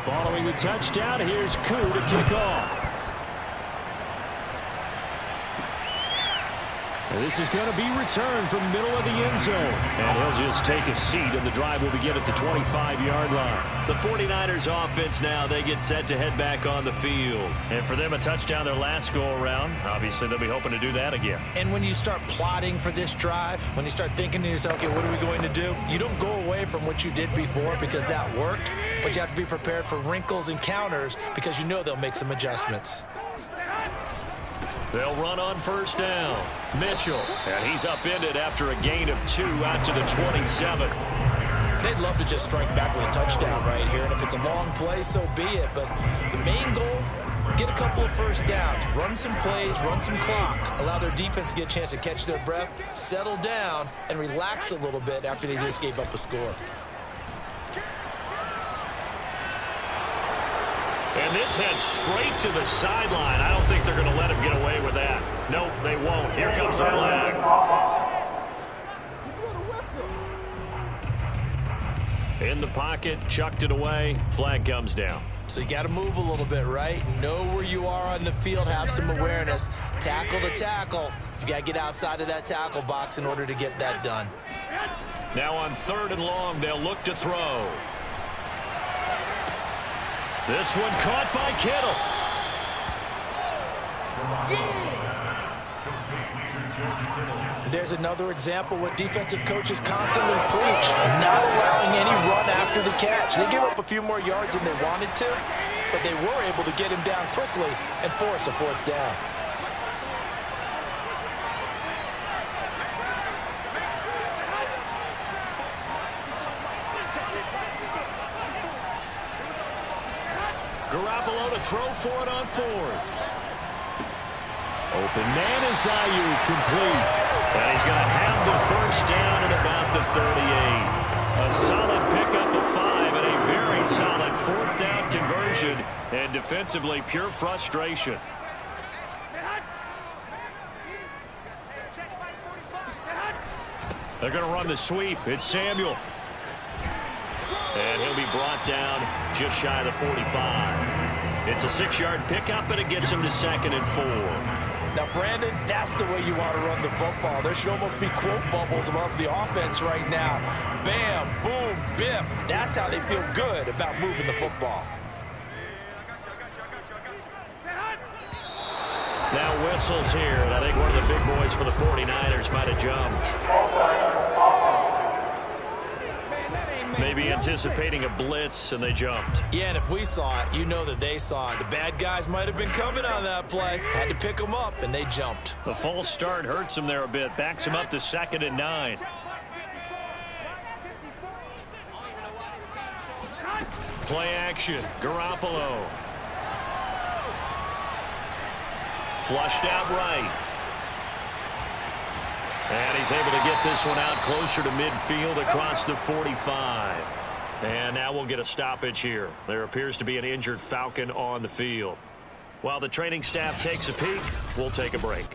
Following the touchdown, here's Koo to kick off. This is going to be returned from middle of the end zone. And he'll just take a seat, and the drive will begin at the 25-yard line. The 49ers offense now, they get set to head back on the field. And for them, a touchdown their last go-around. Obviously, they'll be hoping to do that again. And when you start plotting for this drive, when you start thinking to yourself, okay, what are we going to do? You don't go away from what you did before because that worked, but you have to be prepared for wrinkles and counters because you know they'll make some adjustments. They'll run on first down. Mitchell, and he's upended after a gain of 2 out to the 27. They'd love to just strike back with a touchdown right here, and if it's a long play, so be it. But the main goal, get a couple of first downs, run some plays, run some clock, allow their defense to get a chance to catch their breath, settle down, and relax a little bit after they just gave up a score. And this heads straight to the sideline. I don't think they're going to let him get away with that. Nope, they won't. Here comes the flag. In the pocket, chucked it away. Flag comes down. So you got to move a little bit, right? Know where you are on the field, have some awareness. Tackle to tackle. You got to get outside of that tackle box in order to get that done. Now on 3rd and long, they'll look to throw. This one caught by Kittle. There's another example what defensive coaches constantly preach, not allowing any run after the catch. They gave up a few more yards than they wanted to, but they were able to get him down quickly and force a 4th down. Garoppolo to throw for it on 4th. Open man is Ayuk, complete. And he's going to have the first down at about the 38. A solid pickup of 5 and a very solid 4th down conversion. And defensively, pure frustration. They're going to run the sweep. It's Samuel. And he'll be brought down just shy of the 45. It's a 6-yard pickup, and it gets him to 2nd and 4. Now, Brandon, that's the way you want to run the football. There should almost be quote bubbles above the offense right now. Bam, boom, biff. That's how they feel good about moving the football. Now whistles here, and I think one of the big boys for the 49ers might have jumped. Maybe anticipating a blitz, and they jumped. Yeah, and if we saw it, you know that they saw it. The bad guys might have been coming on that play. Had to pick them up, and they jumped. The false start hurts them there a bit. Backs them up to 2nd and 9. Play action. Garoppolo. Flushed out right. And he's able to get this one out closer to midfield across the 45. And now we'll get a stoppage here. There appears to be an injured Falcon on the field. While the training staff takes a peek, we'll take a break.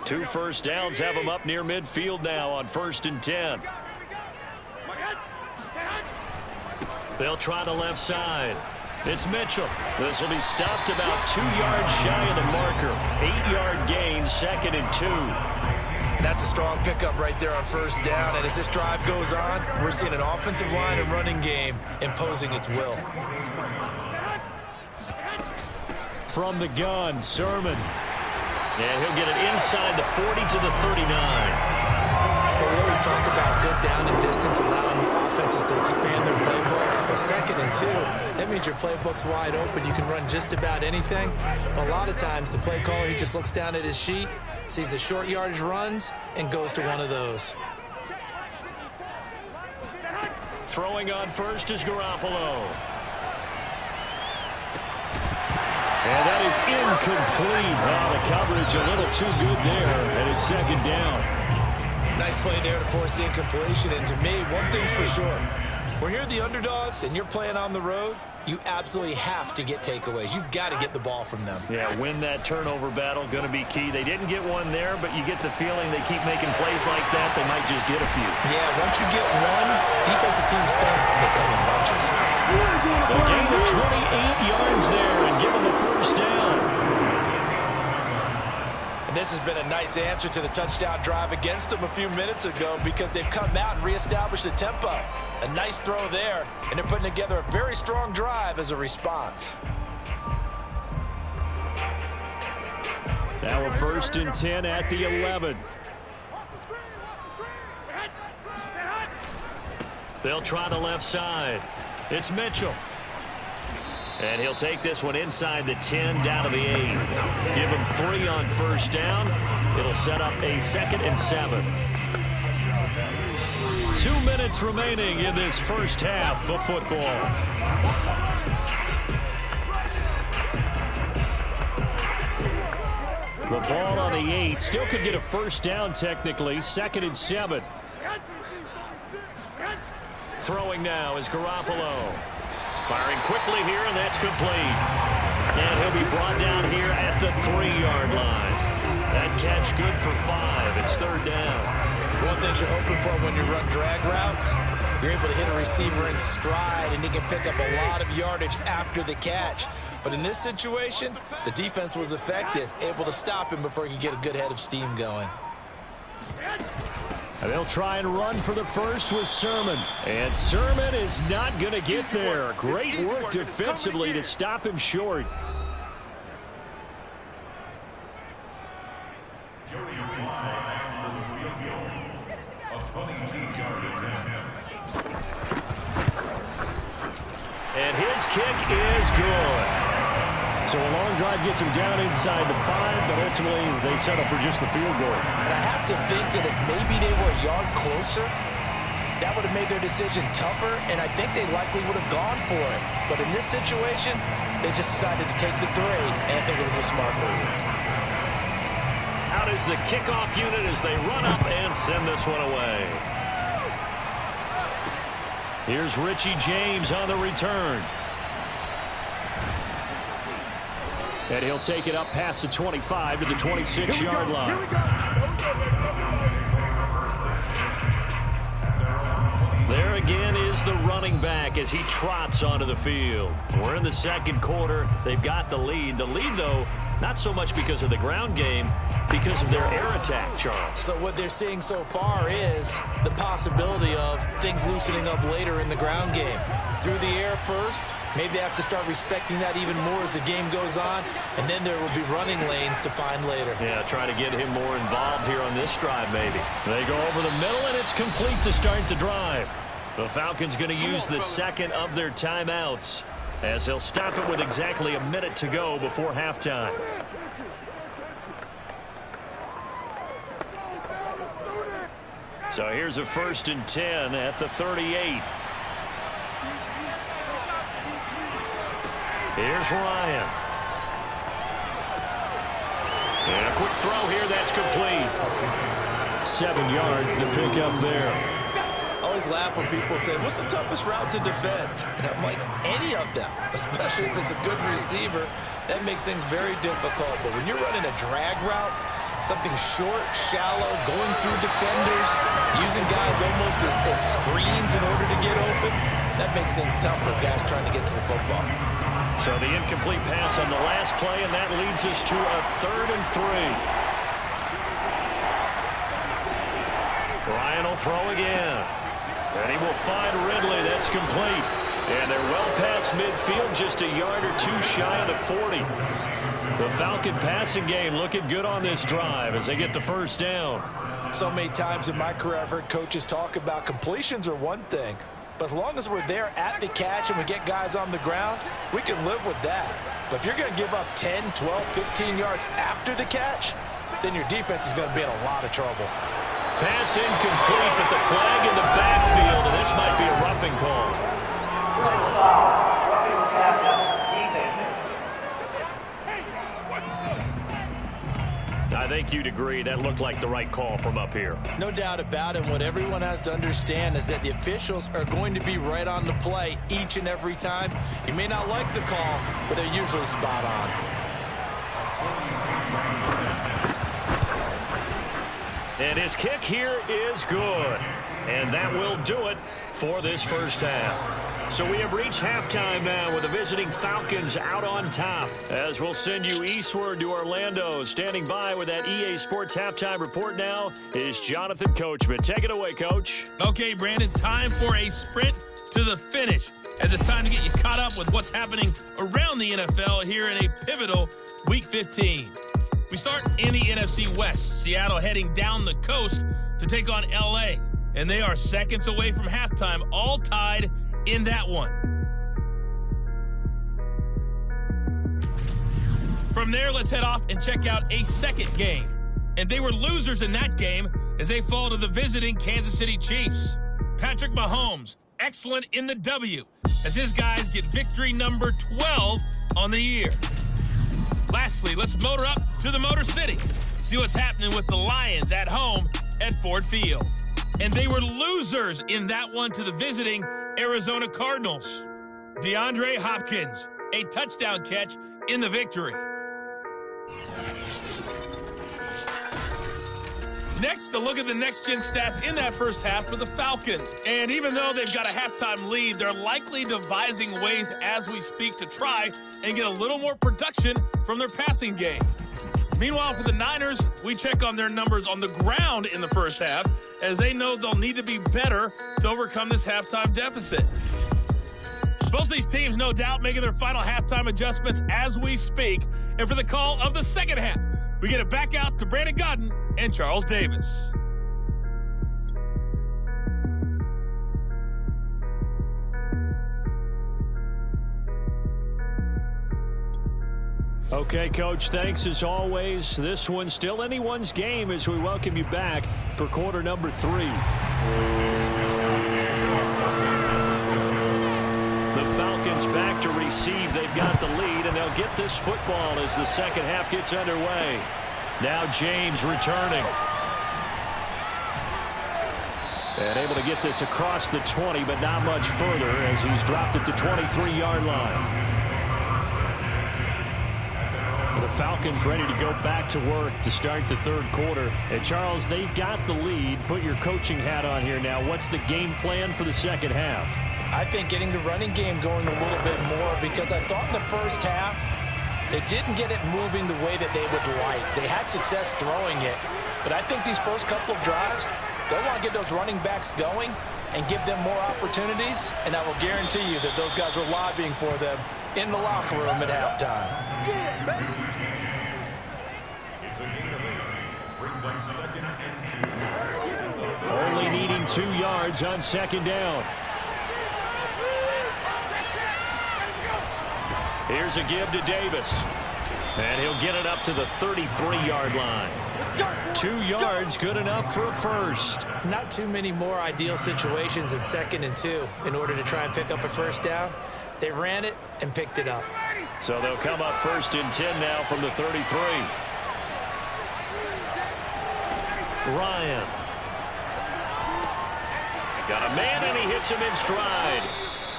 Two first downs have them up near midfield now on 1st and 10. They'll try the left side. It's Mitchell. This will be stopped about 2 yards shy of the marker. 8-yard gain, 2nd and 2. That's a strong pickup right there on 1st down. And as this drive goes on, we're seeing an offensive line and running game imposing its will. From the gun, Sermon. And he'll get it inside the 40 to the 39. Well, we always talk about good down and distance, allowing offenses to expand their playbook. Well, 2nd and 2, that means your playbook's wide open. You can run just about anything. But a lot of times, the play caller, he just looks down at his sheet, sees the short yardage runs, and goes to one of those. Throwing on first is Garoppolo. And that is incomplete. Oh, the coverage a little too good there, and it's 2nd down. Nice play there to force the incompletion. And to me, one thing's for sure. When you're the underdogs and you're playing on the road, you absolutely have to get takeaways. You've got to get the ball from them. Yeah, win that turnover battle, going to be key. They didn't get one there, but you get the feeling they keep making plays like that, they might just get a few. Yeah, once you get one, defensive teams think they come in bunches. A gain of 28 yards there and given the 1st down. And this has been a nice answer to the touchdown drive against them a few minutes ago because they've come out and reestablished the tempo. A nice throw there, and they're putting together a very strong drive as a response. Now a 1st and 10 at the 11. They'll try the left side. It's Mitchell. And he'll take this one inside the 10 down to the 8. Give him 3 on 1st down. It'll set up a 2nd and 7. 2 minutes remaining in this first half of football. The ball on the 8. Still could get a 1st down technically. 2nd and 7. Throwing now is Garoppolo. Firing quickly here, and that's complete. And he'll be brought down here at the 3-yard line. That catch good for 5. It's 3rd down. One thing you're hoping for when you run drag routes, you're able to hit a receiver in stride, and he can pick up a lot of yardage after the catch. But in this situation, the defense was effective, able to stop him before he could get a good head of steam going. And they'll try and run for the first with Sermon. And Sermon is not going to get there. Great work defensively to stop him short. And his kick is good. So a long drive gets him down inside the 5, but ultimately they settle for just the field goal. And I have to think that if maybe they were a yard closer, that would have made their decision tougher, and I think they likely would have gone for it. But in this situation, they just decided to take the 3, and I think it was a smart move. Out is the kickoff unit as they run up and send this one away. Here's Richie James on the return. And he'll take it up past the 25 to the 26-yard line. There again is the running back as he trots onto the field. We're in the second quarter. They've got the lead. The lead, though, not so much because of the ground game, because of their air attack, Charles. So what they're seeing so far is the possibility of things loosening up later in the ground game. Through the air first, maybe they have to start respecting that even more as the game goes on, and then there will be running lanes to find later. Yeah, try to get him more involved here on this drive maybe. They go over the middle, and it's complete to start the drive. The Falcons going to use the second of their timeouts as they'll stop it with exactly a minute to go before halftime. So here's a 1st and 10 at the 38. Here's Ryan. And a quick throw here, that's complete. 7 yards to pick up there. I always laugh when people say, what's the toughest route to defend? And I'm like, any of them, especially if it's a good receiver, that makes things very difficult. But when you're running a drag route, something short, shallow, going through defenders, using guys almost as screens in order to get open, that makes things tough for guys trying to get to the football. So the incomplete pass on the last play, and that leads us to a 3rd and 3. Ryan will throw again. And he will find Ridley. That's complete. And they're well past midfield, just a yard or two shy of the 40. The Falcon passing game looking good on this drive as they get the first down. So many times in my career I've heard coaches talk about completions are one thing, but as long as we're there at the catch and we get guys on the ground, we can live with that. But if you're going to give up 10, 12, 15 yards after the catch, then your defense is going to be in a lot of trouble. Pass incomplete, but the flag in the backfield, and this might be a roughing call. I think you'd agree that looked like the right call from up here. No doubt about it. What everyone has to understand is that the officials are going to be right on the play each and every time. You may not like the call, but they're usually spot on. And his kick here is good. And that will do it for this first half. So we have reached halftime now with the visiting Falcons out on top. As we'll send you eastward to Orlando. Standing by with that EA Sports halftime report now is Jonathan Coachman. Take it away, Coach. Okay, Brandon, time for a sprint to the finish, as it's time to get you caught up with what's happening around the NFL here in a pivotal Week 15. We start in the NFC West. Seattle heading down the coast to take on LA. And they are seconds away from halftime, all tied in that one. From there, let's head off and check out a second game. And they were losers in that game as they fall to the visiting Kansas City Chiefs. Patrick Mahomes, excellent in the W, as his guys get victory number 12 on the year. Lastly, let's motor up to the Motor City. See what's happening with the Lions at home at Ford Field. And they were losers in that one to the visiting Arizona Cardinals. DeAndre Hopkins, a touchdown catch in the victory. Next, a look at the next-gen stats in that first half for the Falcons. And even though they've got a halftime lead, they're likely devising ways as we speak to try and get a little more production from their passing game. Meanwhile, for the Niners, we check on their numbers on the ground in the first half, as they know they'll need to be better to overcome this halftime deficit. Both these teams, no doubt, making their final halftime adjustments as we speak. And for the call of the second half, we get it back out to Brandon Godden and Charles Davis. Okay, Coach, thanks as always. This one's still anyone's game as we welcome you back for quarter number 3. The Falcons back to receive. They've got the lead, and they'll get this football as the second half gets underway. Now James returning. And able to get this across the 20, but not much further as he's dropped at the 23-yard line. The Falcons ready to go back to work to start the third quarter. And Charles, they got the lead. Put your coaching hat on here now. What's the game plan for the second half? I think getting the running game going a little bit more, because I thought in the first half they didn't get it moving the way that they would like. They had success throwing it, but I think these first couple of drives, they want to get those running backs going and give them more opportunities, and I will guarantee you that those guys were lobbying for them in the locker room at halftime. Only needing 2 yards on second down. Here's a give to Davis. And he'll get it up to the 33-yard line. 2 yards, good enough for a first. Not too many more ideal situations in 2nd and 2 in order to try and pick up a first down. They ran it and picked it up. So they'll come up 1st and 10 now from the 33. Ryan. Got a man, and he hits him in stride.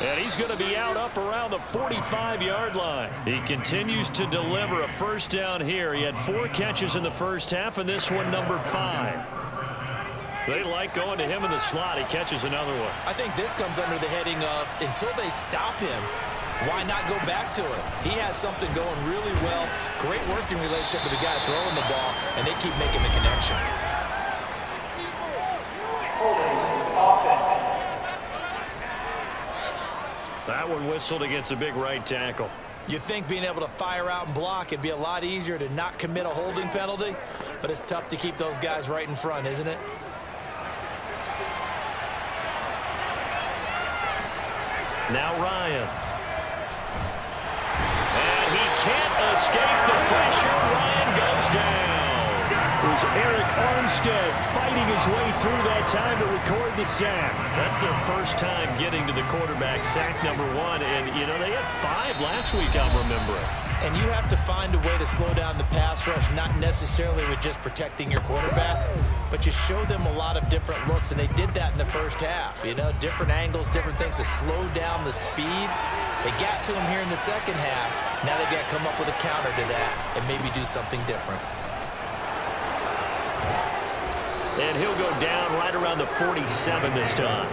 And he's going to be out up around the 45-yard line. He continues to deliver a first down here. He had 4 catches in the first half, and this one number 5. They like going to him in the slot. He catches another one. I think this comes under the heading of, until they stop him, why not go back to it? He has something going really well. Great working relationship with the guy throwing the ball, and they keep making the connection. That one whistled against a big right tackle. You'd think being able to fire out and block, it'd be a lot easier to not commit a holding penalty, but it's tough to keep those guys right in front, isn't it? Now Ryan. And he can't escape the pressure. Ryan goes down. It was Eric Armstead fighting his way through that time to record the sack. That's their first time getting to the quarterback, sack number 1. And, you know, they had 5 last week, I'm remembering. And you have to find a way to slow down the pass rush, not necessarily with just protecting your quarterback, but you show them a lot of different looks, and they did that in the first half. You know, different angles, different things to slow down the speed. They got to him here in the second half. Now they've got to come up with a counter to that and maybe do something different. And he'll go down right around the 47 this time.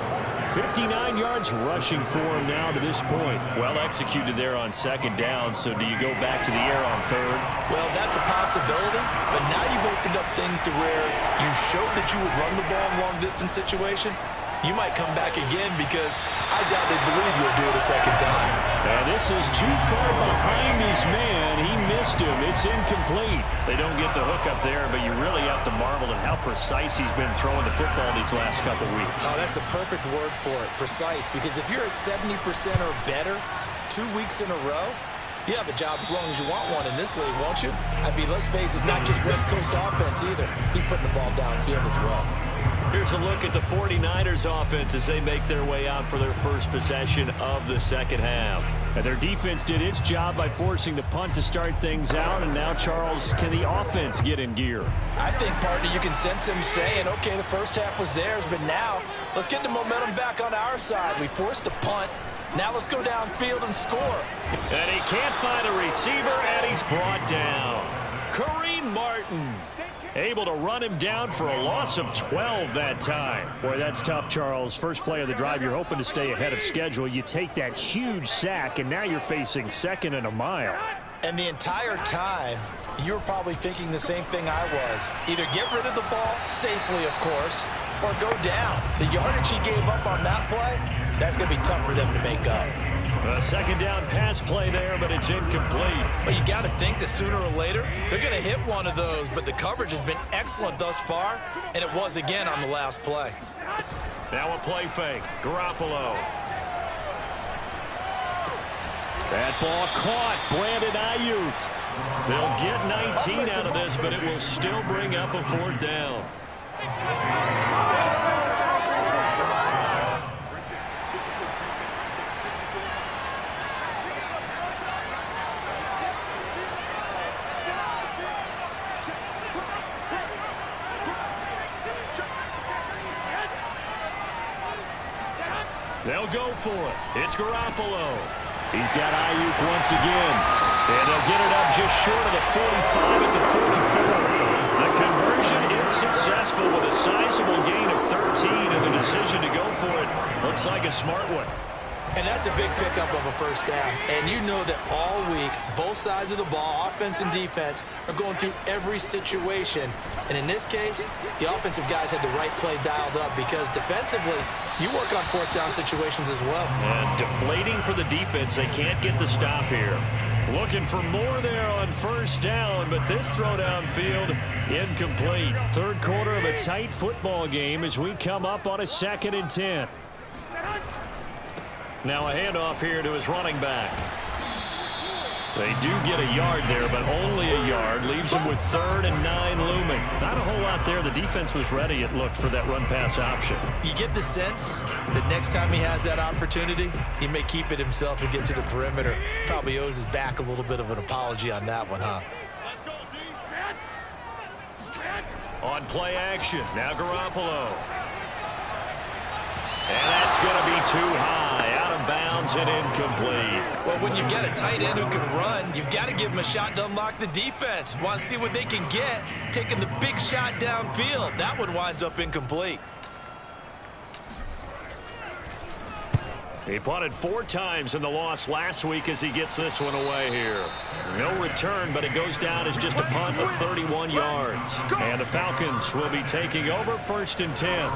59 yards rushing for him now to this point. Well executed there on second down, so do you go back to the air on third? Well, that's a possibility, but now you've opened up things to where you showed that you would run the ball in long-distance situation. You might come back again, because I doubt they believe you'll do it a second time. And this is too far behind his man. He missed him. It's incomplete. They don't get the hook up there, but you really have to marvel at how precise he's been throwing the football these last couple weeks. Oh, that's the perfect word for it, precise, because if you're at 70% or better 2 weeks in a row, you have a job as long as you want one in this league, won't you? I mean, let's face it, it's not just West Coast offense either. He's putting the ball downfield as well. Here's a look at the 49ers offense as they make their way out for their first possession of the second half. And their defense did its job by forcing the punt to start things out. And now, Charles, can the offense get in gear? I think, partner, you can sense them saying, okay, the first half was theirs, but now let's get the momentum back on our side. We forced a punt. Now let's go downfield and score. And he can't find a receiver, and he's brought down. Kareem Martin able to run him down for a loss of 12 that time. Boy, that's tough, Charles. First play of the drive, you're hoping to stay ahead of schedule. You take that huge sack, and now you're facing 2nd and a mile. And the entire time, you were probably thinking the same thing I was. Either get rid of the ball, safely, of course, or go down. The yardage he gave up on that play, that's going to be tough for them to make up. A second down pass play there, but it's incomplete. Well, you got to think that sooner or later, they're going to hit one of those, but the coverage has been excellent thus far, and it was again on the last play. Now a play fake. Garoppolo. That ball caught. Brandon Ayuk. They'll get 19 out of this, but it will still bring up a 4th down. They'll go for it. It's Garoppolo. He's got Ayuk once again. And they'll get it up just short of the 45 at the 44. The conversion is successful with a sizable gain of 13, and the decision to go for it looks like a smart one. And that's a big pickup of a first down. And you know that all week, both sides of the ball, offense and defense, are going through every situation. And in this case, the offensive guys had the right play dialed up because defensively, you work on fourth down situations as well. And deflating for the defense. They can't get the stop here. Looking for more there on first down, but this throw downfield incomplete. Third quarter of a tight football game as we come up on a 2nd and 10. Now a handoff here to his running back. They do get a yard there, but only a yard. Leaves him with 3rd and 9 looming. Not a whole lot there. The defense was ready, it looked, for that run-pass option. You get the sense that next time he has that opportunity, he may keep it himself and get to the perimeter. Probably owes his back a little bit of an apology on that one, huh? On play action, now Garoppolo. And that's going to be too high, out of bounds and incomplete. Well, when you've got a tight end who can run, you've got to give him a shot to unlock the defense. Want to see what they can get, taking the big shot downfield. That one winds up incomplete. He punted 4 times in the loss last week as he gets this one away here. No return, but it goes down as just a punt of 31 yards. And the Falcons will be taking over 1st and 10.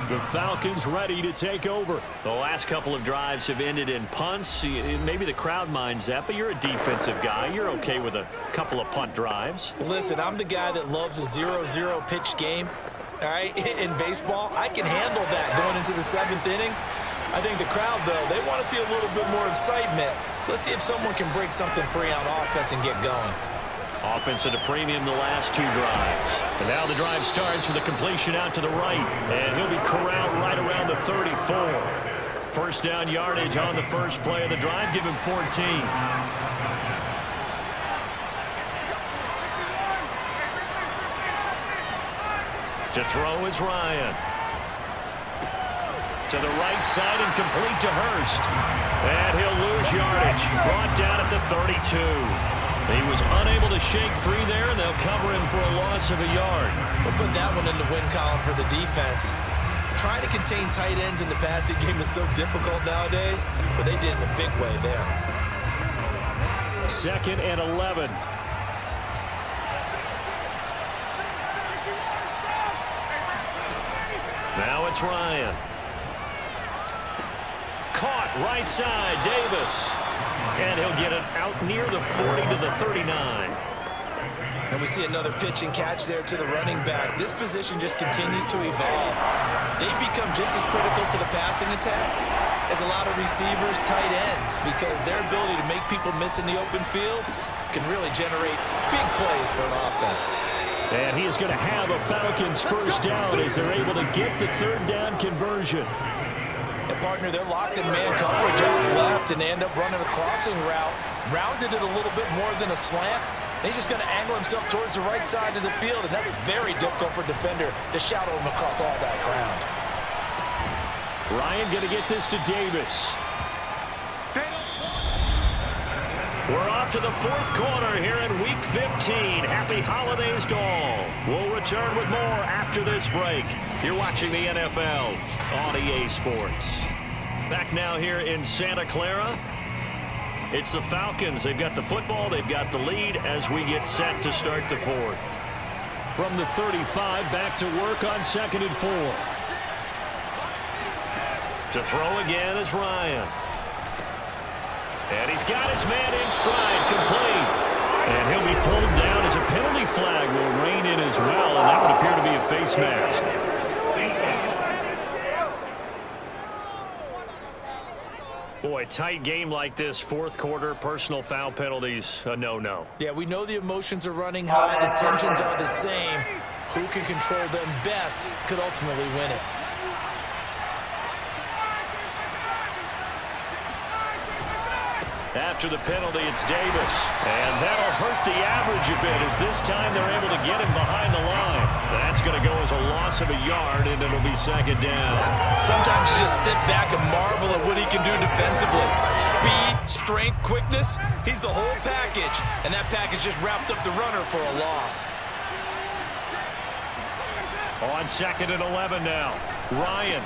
The Falcons ready to take over. The last couple of drives have ended in punts. Maybe the crowd minds that, but you're a defensive guy. You're okay with a couple of punt drives. Listen, I'm the guy that loves a 0-0 pitch game. All right, in baseball, I can handle that going into the 7th inning. I think the crowd, though, they want to see a little bit more excitement. Let's see if someone can break something free on offense and get going. Offense at a premium the last 2 drives. And now the drive starts with a completion out to the right. And he'll be corralled right around the 34. First down yardage on the first play of the drive. Give him 14. To throw is Ryan. To the right side and complete to Hurst. And he'll lose yardage. Brought down at the 32. He was unable to shake free there, and they'll cover him for a loss of a yard. We'll put that one in the win column for the defense. Trying to contain tight ends in the passing game is so difficult nowadays, but they did it in a big way there. 2nd and 11. Now it's Ryan. Caught right side, Davis. And he'll get it out near the 40 to the 39. And we see another pitch and catch there to the running back. This position just continues to evolve. They become just as critical to the passing attack as a lot of receivers, tight ends, because their ability to make people miss in the open field can really generate big plays for an offense. And he is going to have a Falcons first down as they're able to get the 3rd down conversion. And partner, they're locked in man coverage out left, and they end up running a crossing route. Rounded it a little bit more than a slant. And he's just going to angle himself towards the right side of the field, and that's very difficult for a defender to shadow him across all that ground. Ryan going to get this to Davis. We're off to the 4th quarter here in Week 15. Happy holidays to all. We'll return with more after this break. You're watching the NFL on EA Sports. Back now here in Santa Clara. It's the Falcons. They've got the football. They've got the lead as we get set to start the 4th. From the 35, back to work on 2nd and 4. To throw again is Ryan. And he's got his man in stride, complete. And he'll be pulled down as a penalty flag will rein in as well, and that would appear to be a face mask. Boy, tight game like this, 4th quarter, personal foul penalties, a no-no. Yeah, we know the emotions are running high, the tensions are the same. Who can control them best could ultimately win it. After the penalty, it's Davis. And that'll hurt the average a bit as this time they're able to get him behind the line. That's That's going to go as a loss of a yard, and it'll be second down. Sometimes you just sit back and marvel at what he can do defensively. Speed, strength, quickness. He's the whole package, and that package just wrapped up the runner for a loss. On 2nd and 11 now. Ryan.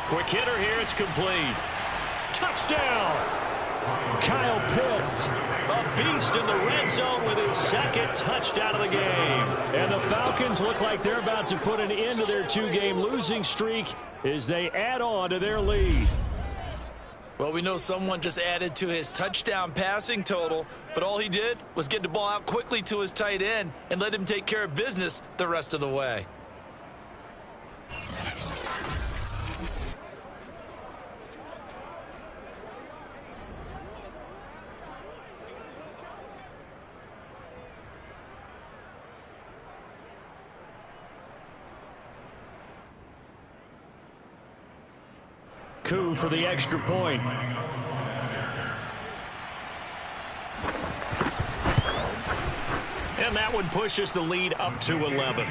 Quick hitter here. It's complete. Touchdown. Kyle Pitts, a beast in the red zone with his second touchdown of the game. And the Falcons look like they're about to put an end to their 2-game losing streak as they add on to their lead. Well, we know someone just added to his touchdown passing total, but all he did was get the ball out quickly to his tight end and let him take care of business the rest of the way. Coup for the extra point. And that one pushes the lead up to 11.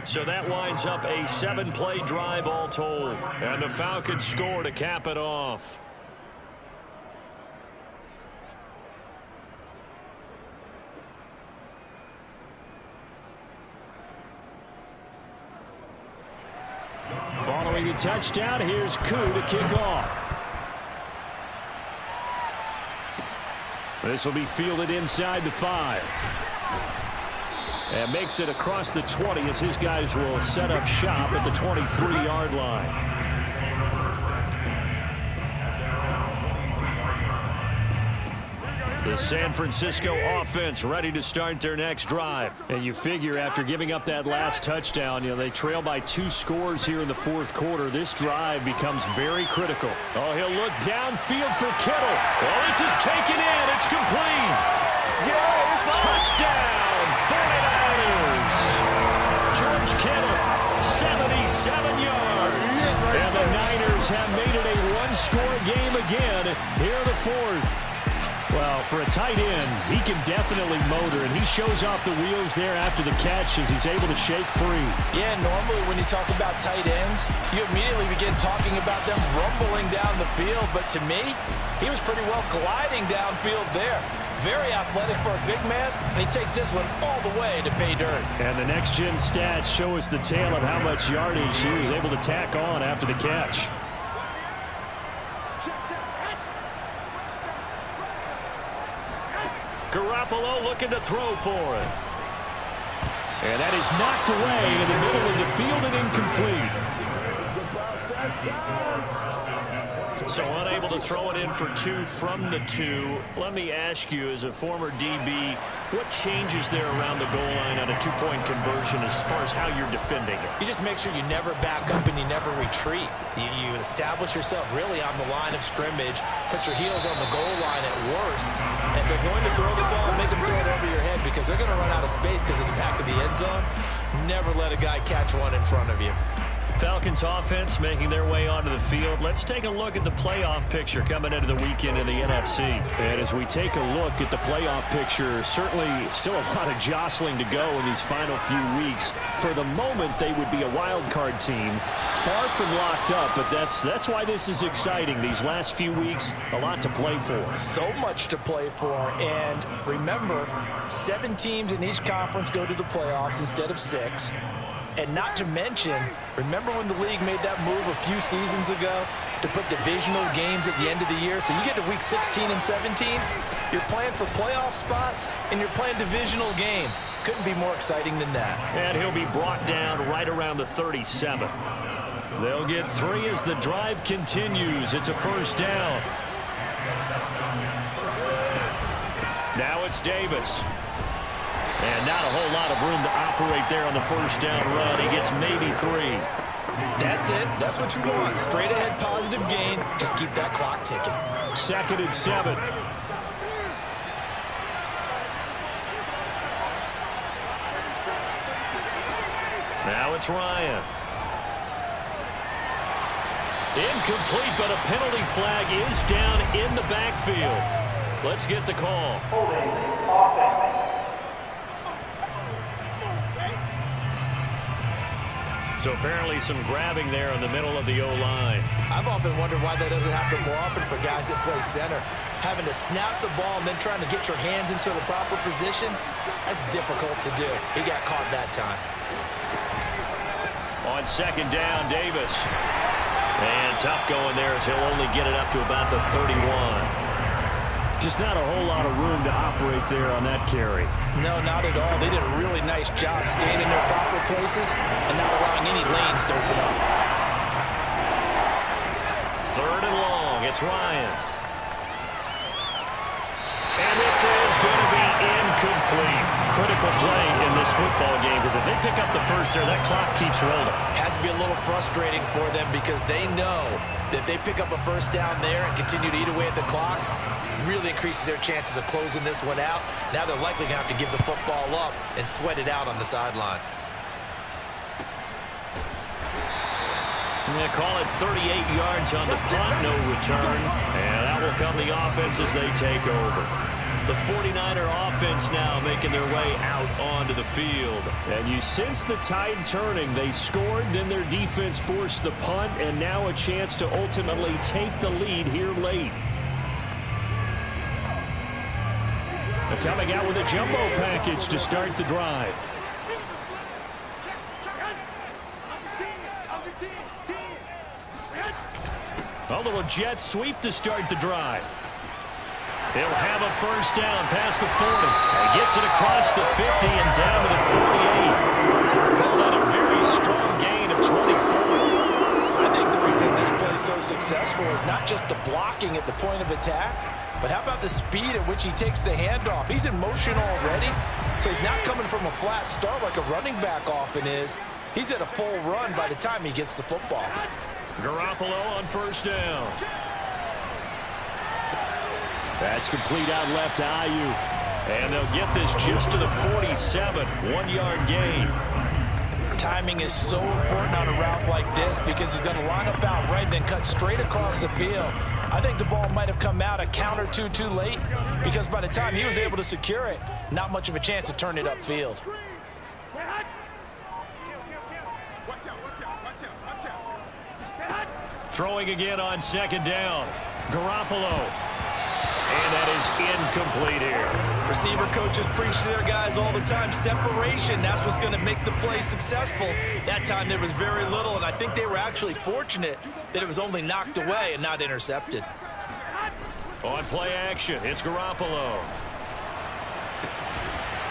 So that winds up a 7-play drive all told. And the Falcons score to cap it off. Following the touchdown, here's Coup to kick off. This will be fielded inside the 5. And makes it across the 20 as his guys will set up shop at the 23-yard line. The San Francisco offense ready to start their next drive. And you figure after giving up that last touchdown, they trail by 2 scores here in the 4th quarter. This drive becomes very critical. Oh, he'll look downfield for Kittle. Well, this is taken in. It's complete. Touchdown, 49ers. George Kittle, 77 yards. And the Niners have made it a 1-score game again here in the 4th. Well, for a tight end, he can definitely motor, and he shows off the wheels there after the catch as he's able to shake free. Yeah, normally when you talk about tight ends, you immediately begin talking about them rumbling down the field. But to me, he was pretty well gliding downfield there. Very athletic for a big man, and he takes this one all the way to pay dirt. And the next-gen stats show us the tale of how much yardage he was able to tack on after the catch. Garoppolo looking to throw for it. And that is knocked away in the middle of the field and incomplete. So unable to throw it in for 2 from the 2. Let me ask you, as a former DB, what changes there around the goal line on a 2-point conversion as far as how you're defending it? You just make sure you never back up and you never retreat. You establish yourself really on the line of scrimmage, put your heels on the goal line at worst. And if they're going to throw the ball, make them throw it over your head because they're going to run out of space because of the back of the end zone. Never let a guy catch one in front of you. Falcons offense making their way onto the field. Let's take a look at the playoff picture coming into the weekend in the NFC. And as we take a look at the playoff picture, certainly still a lot of jostling to go in these final few weeks. For the moment, they would be a wild card team, far from locked up, but that's why this is exciting. These last few weeks, a lot to play for. So much to play for, and remember, 7 teams in each conference go to the playoffs instead of 6. And not to mention, remember when the league made that move a few seasons ago to put divisional games at the end of the year? So you get to week 16 and 17, you're playing for playoff spots, and you're playing divisional games. Couldn't be more exciting than that. And he'll be brought down right around the 37. They'll get 3 as the drive continues. It's a first down. Now it's Davis. And not a whole lot of room to operate there on the first down run. He gets maybe 3. That's it. That's what you want. Straight ahead positive gain. Just keep that clock ticking. 2nd and 7. Now it's Ryan. Incomplete, but a penalty flag is down in the backfield. Let's get the call. So apparently some grabbing there in the middle of the O-line. I've often wondered why that doesn't happen more often for guys that play center. Having to snap the ball and then trying to get your hands into the proper position, that's difficult to do. He got caught that time. On second down, Davis. And tough going there as he'll only get it up to about the 31. Just not a whole lot of room to operate there on that carry. No, not at all. They did a really nice job staying in their proper places and not allowing any lanes to open up. Third and long. It's Ryan. And this is going to be incomplete. Critical play in this football game because if they pick up the first there, that clock keeps rolling. Has to be a little frustrating for them because they know that if they pick up a first down there and continue to eat away at the clock, really increases their chances of closing this one out. Now they're likely going to have to give the football up and sweat it out on the sideline. They call it 38 yards on the punt, no return. And that will come the offense as they take over. The 49er offense now making their way out onto the field. And you sense the tide turning. They scored, then their defense forced the punt, and now a chance to ultimately take the lead here late. Coming out with a jumbo package to start the drive. A little jet sweep to start the drive. He'll have a first down past the 40. He gets it across the 50 and down to the 48. Called out a very strong gain of 24. I think the reason this play is so successful is not just the blocking at the point of attack, but how about the speed at which he takes the handoff? He's in motion already, so he's not coming from a flat start like a running back often is. He's at a full run by the time he gets the football. Garoppolo on first down. That's complete out left to Ayuk. And they'll get this just to the 47. 1-yard gain. Timing is so important on a route like this because he's going to line up out right, then cut straight across the field. I think the ball might have come out a count or two too late because by the time he was able to secure it, not much of a chance to turn it upfield. Throwing again on second down. Garoppolo. And that is incomplete here. Receiver coaches preach to their guys all the time. Separation, that's what's going to make the play successful. That time there was very little, and I think they were actually fortunate that it was only knocked away and not intercepted. On play action, it's Garoppolo.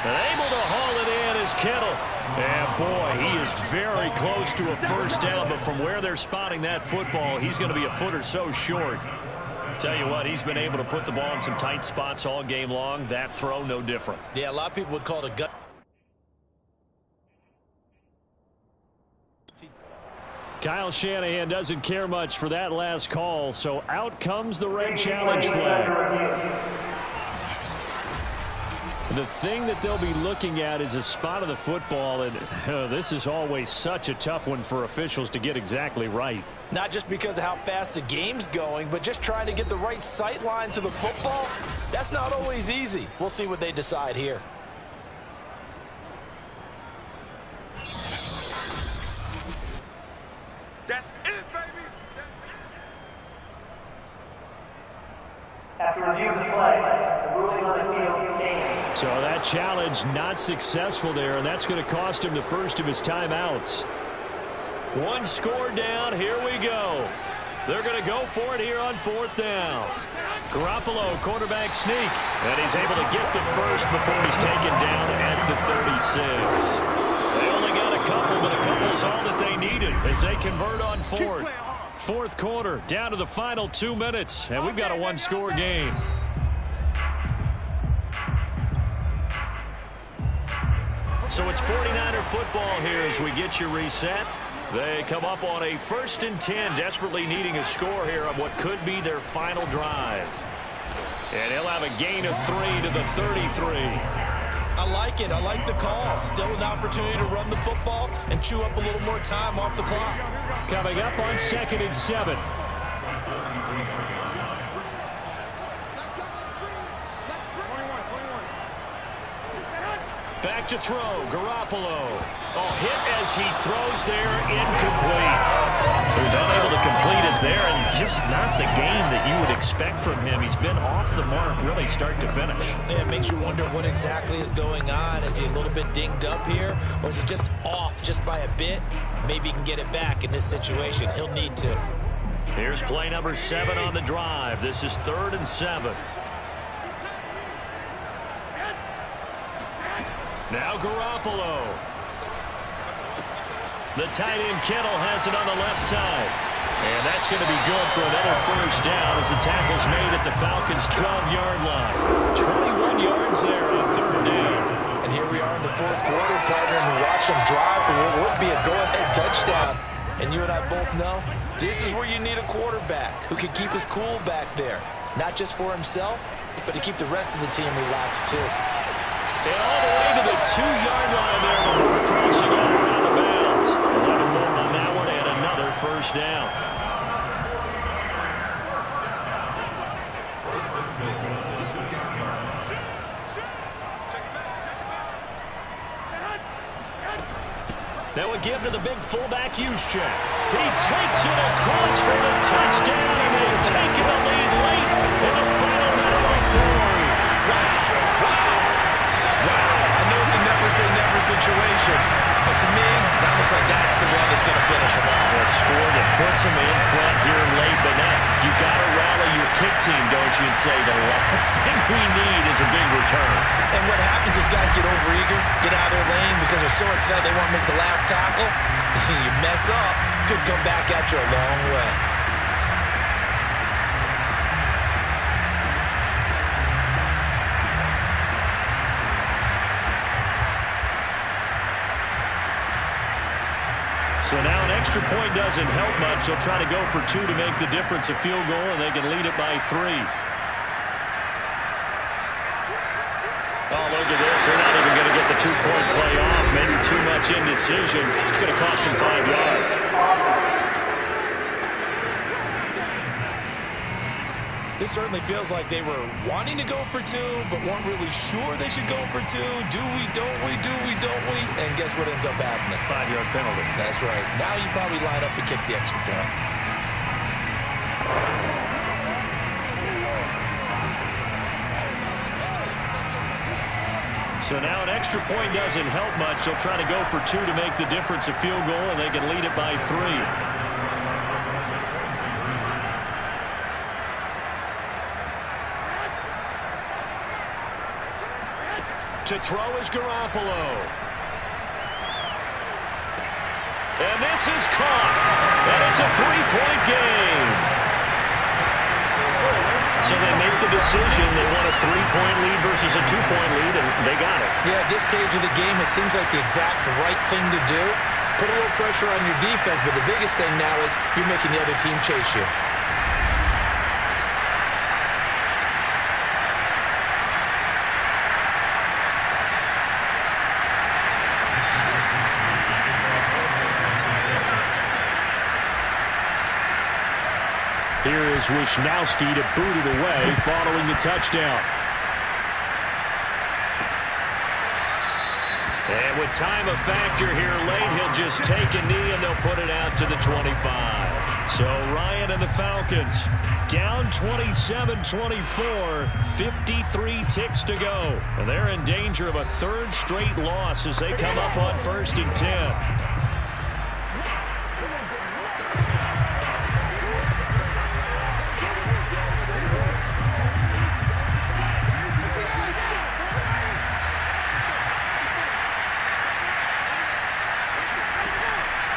And able to haul it in is Kittle. And boy, he is very close to a first down, but from where they're spotting that football, he's going to be a foot or so short. Tell you what, he's been able to put the ball in some tight spots all game long. That throw, no different. Yeah, a lot of people would call it a gut. Kyle Shanahan doesn't care much for that last call, so out comes the red challenge flag. The thing that they'll be looking at is a spot of the football, and this is always such a tough one for officials to get exactly right. Not just because of how fast the game's going, but just trying to get the right sight line to the football. That's not always easy. We'll see what they decide here. That's it, baby. After review of the play, the ruling on the field stands. So that challenge not successful there, and that's going to cost him the first of his timeouts. One score down. Here we go. They're going to go for it here on fourth down. Garoppolo, quarterback sneak. And he's able to get the first before he's taken down at the 36. They only got a couple, but a couple's all that they needed as they convert on fourth. Fourth quarter, down to the final 2 minutes, and we've got a one-score game. So it's 49er football here as we get you reset. They come up on a 1st and 10, desperately needing a score here on what could be their final drive. And he'll have a gain of 3 to the 33. I like it. I like the call. Still an opportunity to run the football and chew up a little more time off the clock. Coming up on 2nd and 7. Back to throw, Garoppolo. Oh, hit as he throws there, incomplete. He was unable to complete it there, and just not the game that you would expect from him. He's been off the mark really start to finish. Yeah, it makes you wonder what exactly is going on. Is he a little bit dinged up here, or is it just off just by a bit? Maybe he can get it back in this situation. He'll need to. Here's play number 7 on the drive. This is 3rd and 7. Now Garoppolo. The tight end Kittle has it on the left side. And that's going to be good for another first down as the tackle's made at the Falcons' 12-yard line. 21 yards there on 3rd down. And here we are in the 4th quarter, partner, and we watch them drive for what would be a go-ahead touchdown. And you and I both know this is where you need a quarterback who can keep his cool back there. Not just for himself, but to keep the rest of the team relaxed too. And all the way to the 2-yard line there before crossing over out of bounds. 11 more on that one and another first down. That would give to the big fullback Juszczyk. He takes it across for the touchdown, and they've taken the lead late in the final minute of the 4th. Never situation. But to me, that looks like that's the one that's going to finish him off. A score that puts him in front here late, but now you got to rally your kick team, don't you, and say the last thing we need is a big return. And what happens is guys get overeager, get out of their lane because they're so excited they want to make the last tackle. You mess up, could come back at you a long way. So now an extra point doesn't help much. They'll try to go for 2 to make the difference a field goal, and they can lead it by 3. Oh, look at this. They're not even going to get the 2-point play off. Maybe too much indecision. It's going to cost them 5 yards. This certainly feels like they were wanting to go for 2, but weren't really sure they should go for 2. Do we, don't we, do we, don't we? And guess what ends up happening? 5-yard penalty. That's right. Now you probably line up and kick the extra point. So now an extra point doesn't help much. They'll try to go for 2 to make the difference a field goal, and they can lead it by 3. To throw is Garoppolo. And this is caught. And it's a 3-point game. So they make the decision. They want a 3-point lead versus a 2-point lead, and they got it. Yeah, at this stage of the game, it seems like the exact right thing to do. Put a little pressure on your defense, but the biggest thing now is you're making the other team chase you. Here is Wisnowski to boot it away following the touchdown. And with time a factor here late, he'll just take a knee and they'll put it out to the 25. So Ryan and the Falcons down 27-24, 53 ticks to go. And they're in danger of a 3rd straight loss as they come up on 1st and 10.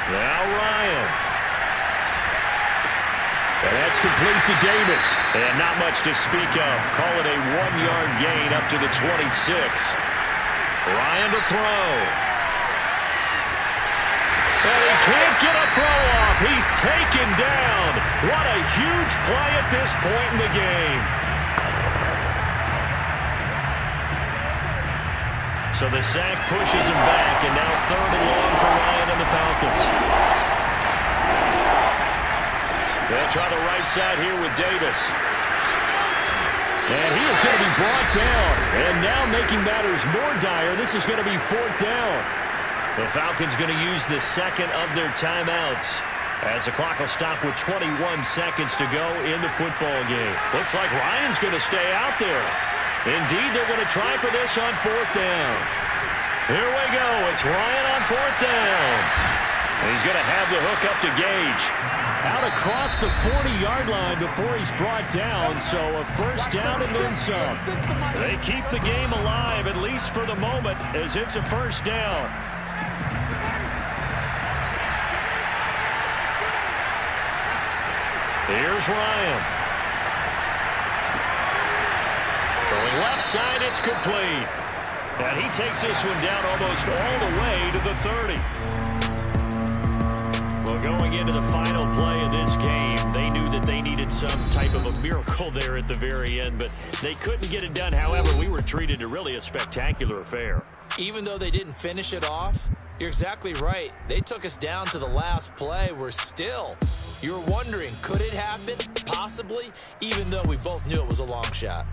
Now Ryan. And that's complete to Davis. And not much to speak of. Call it a 1-yard gain up to the 26. Ryan to throw. And he can't get a throw off. He's taken down. What a huge play at this point in the game. So the sack pushes him back, and now 3rd and long for Ryan and the Falcons. They'll try the right side here with Davis. And he is going to be brought down. And now making matters more dire, this is going to be 4th down. The Falcons going to use the second of their timeouts as the clock will stop with 21 seconds to go in the football game. Looks like Ryan's going to stay out there. Indeed, they're going to try for this on 4th down. Here we go. It's Ryan on 4th down. He's going to have the hook up to Gage. Out across the 40-yard line before he's brought down, so a 1st down and then some. They keep the game alive, at least for the moment, as it's a 1st down. Here's Ryan. Throwing left side, it's complete. And he takes this one down almost all the way to the 30. Well, going into the final play of this game, they knew that they needed some type of a miracle there at the very end, but they couldn't get it done. However, we were treated to really a spectacular affair. Even though they didn't finish it off, you're exactly right. They took us down to the last play. We're still, you're wondering, could it happen? Possibly, even though we both knew it was a long shot.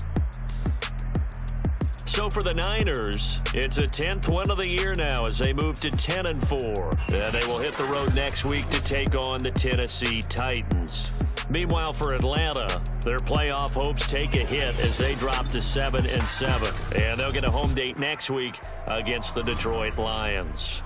So for the Niners, it's a 10th win of the year now as they move to 10-4. They will hit the road next week to take on the Tennessee Titans. Meanwhile, for Atlanta, their playoff hopes take a hit as they drop to 7-7. And they'll get a home date next week against the Detroit Lions.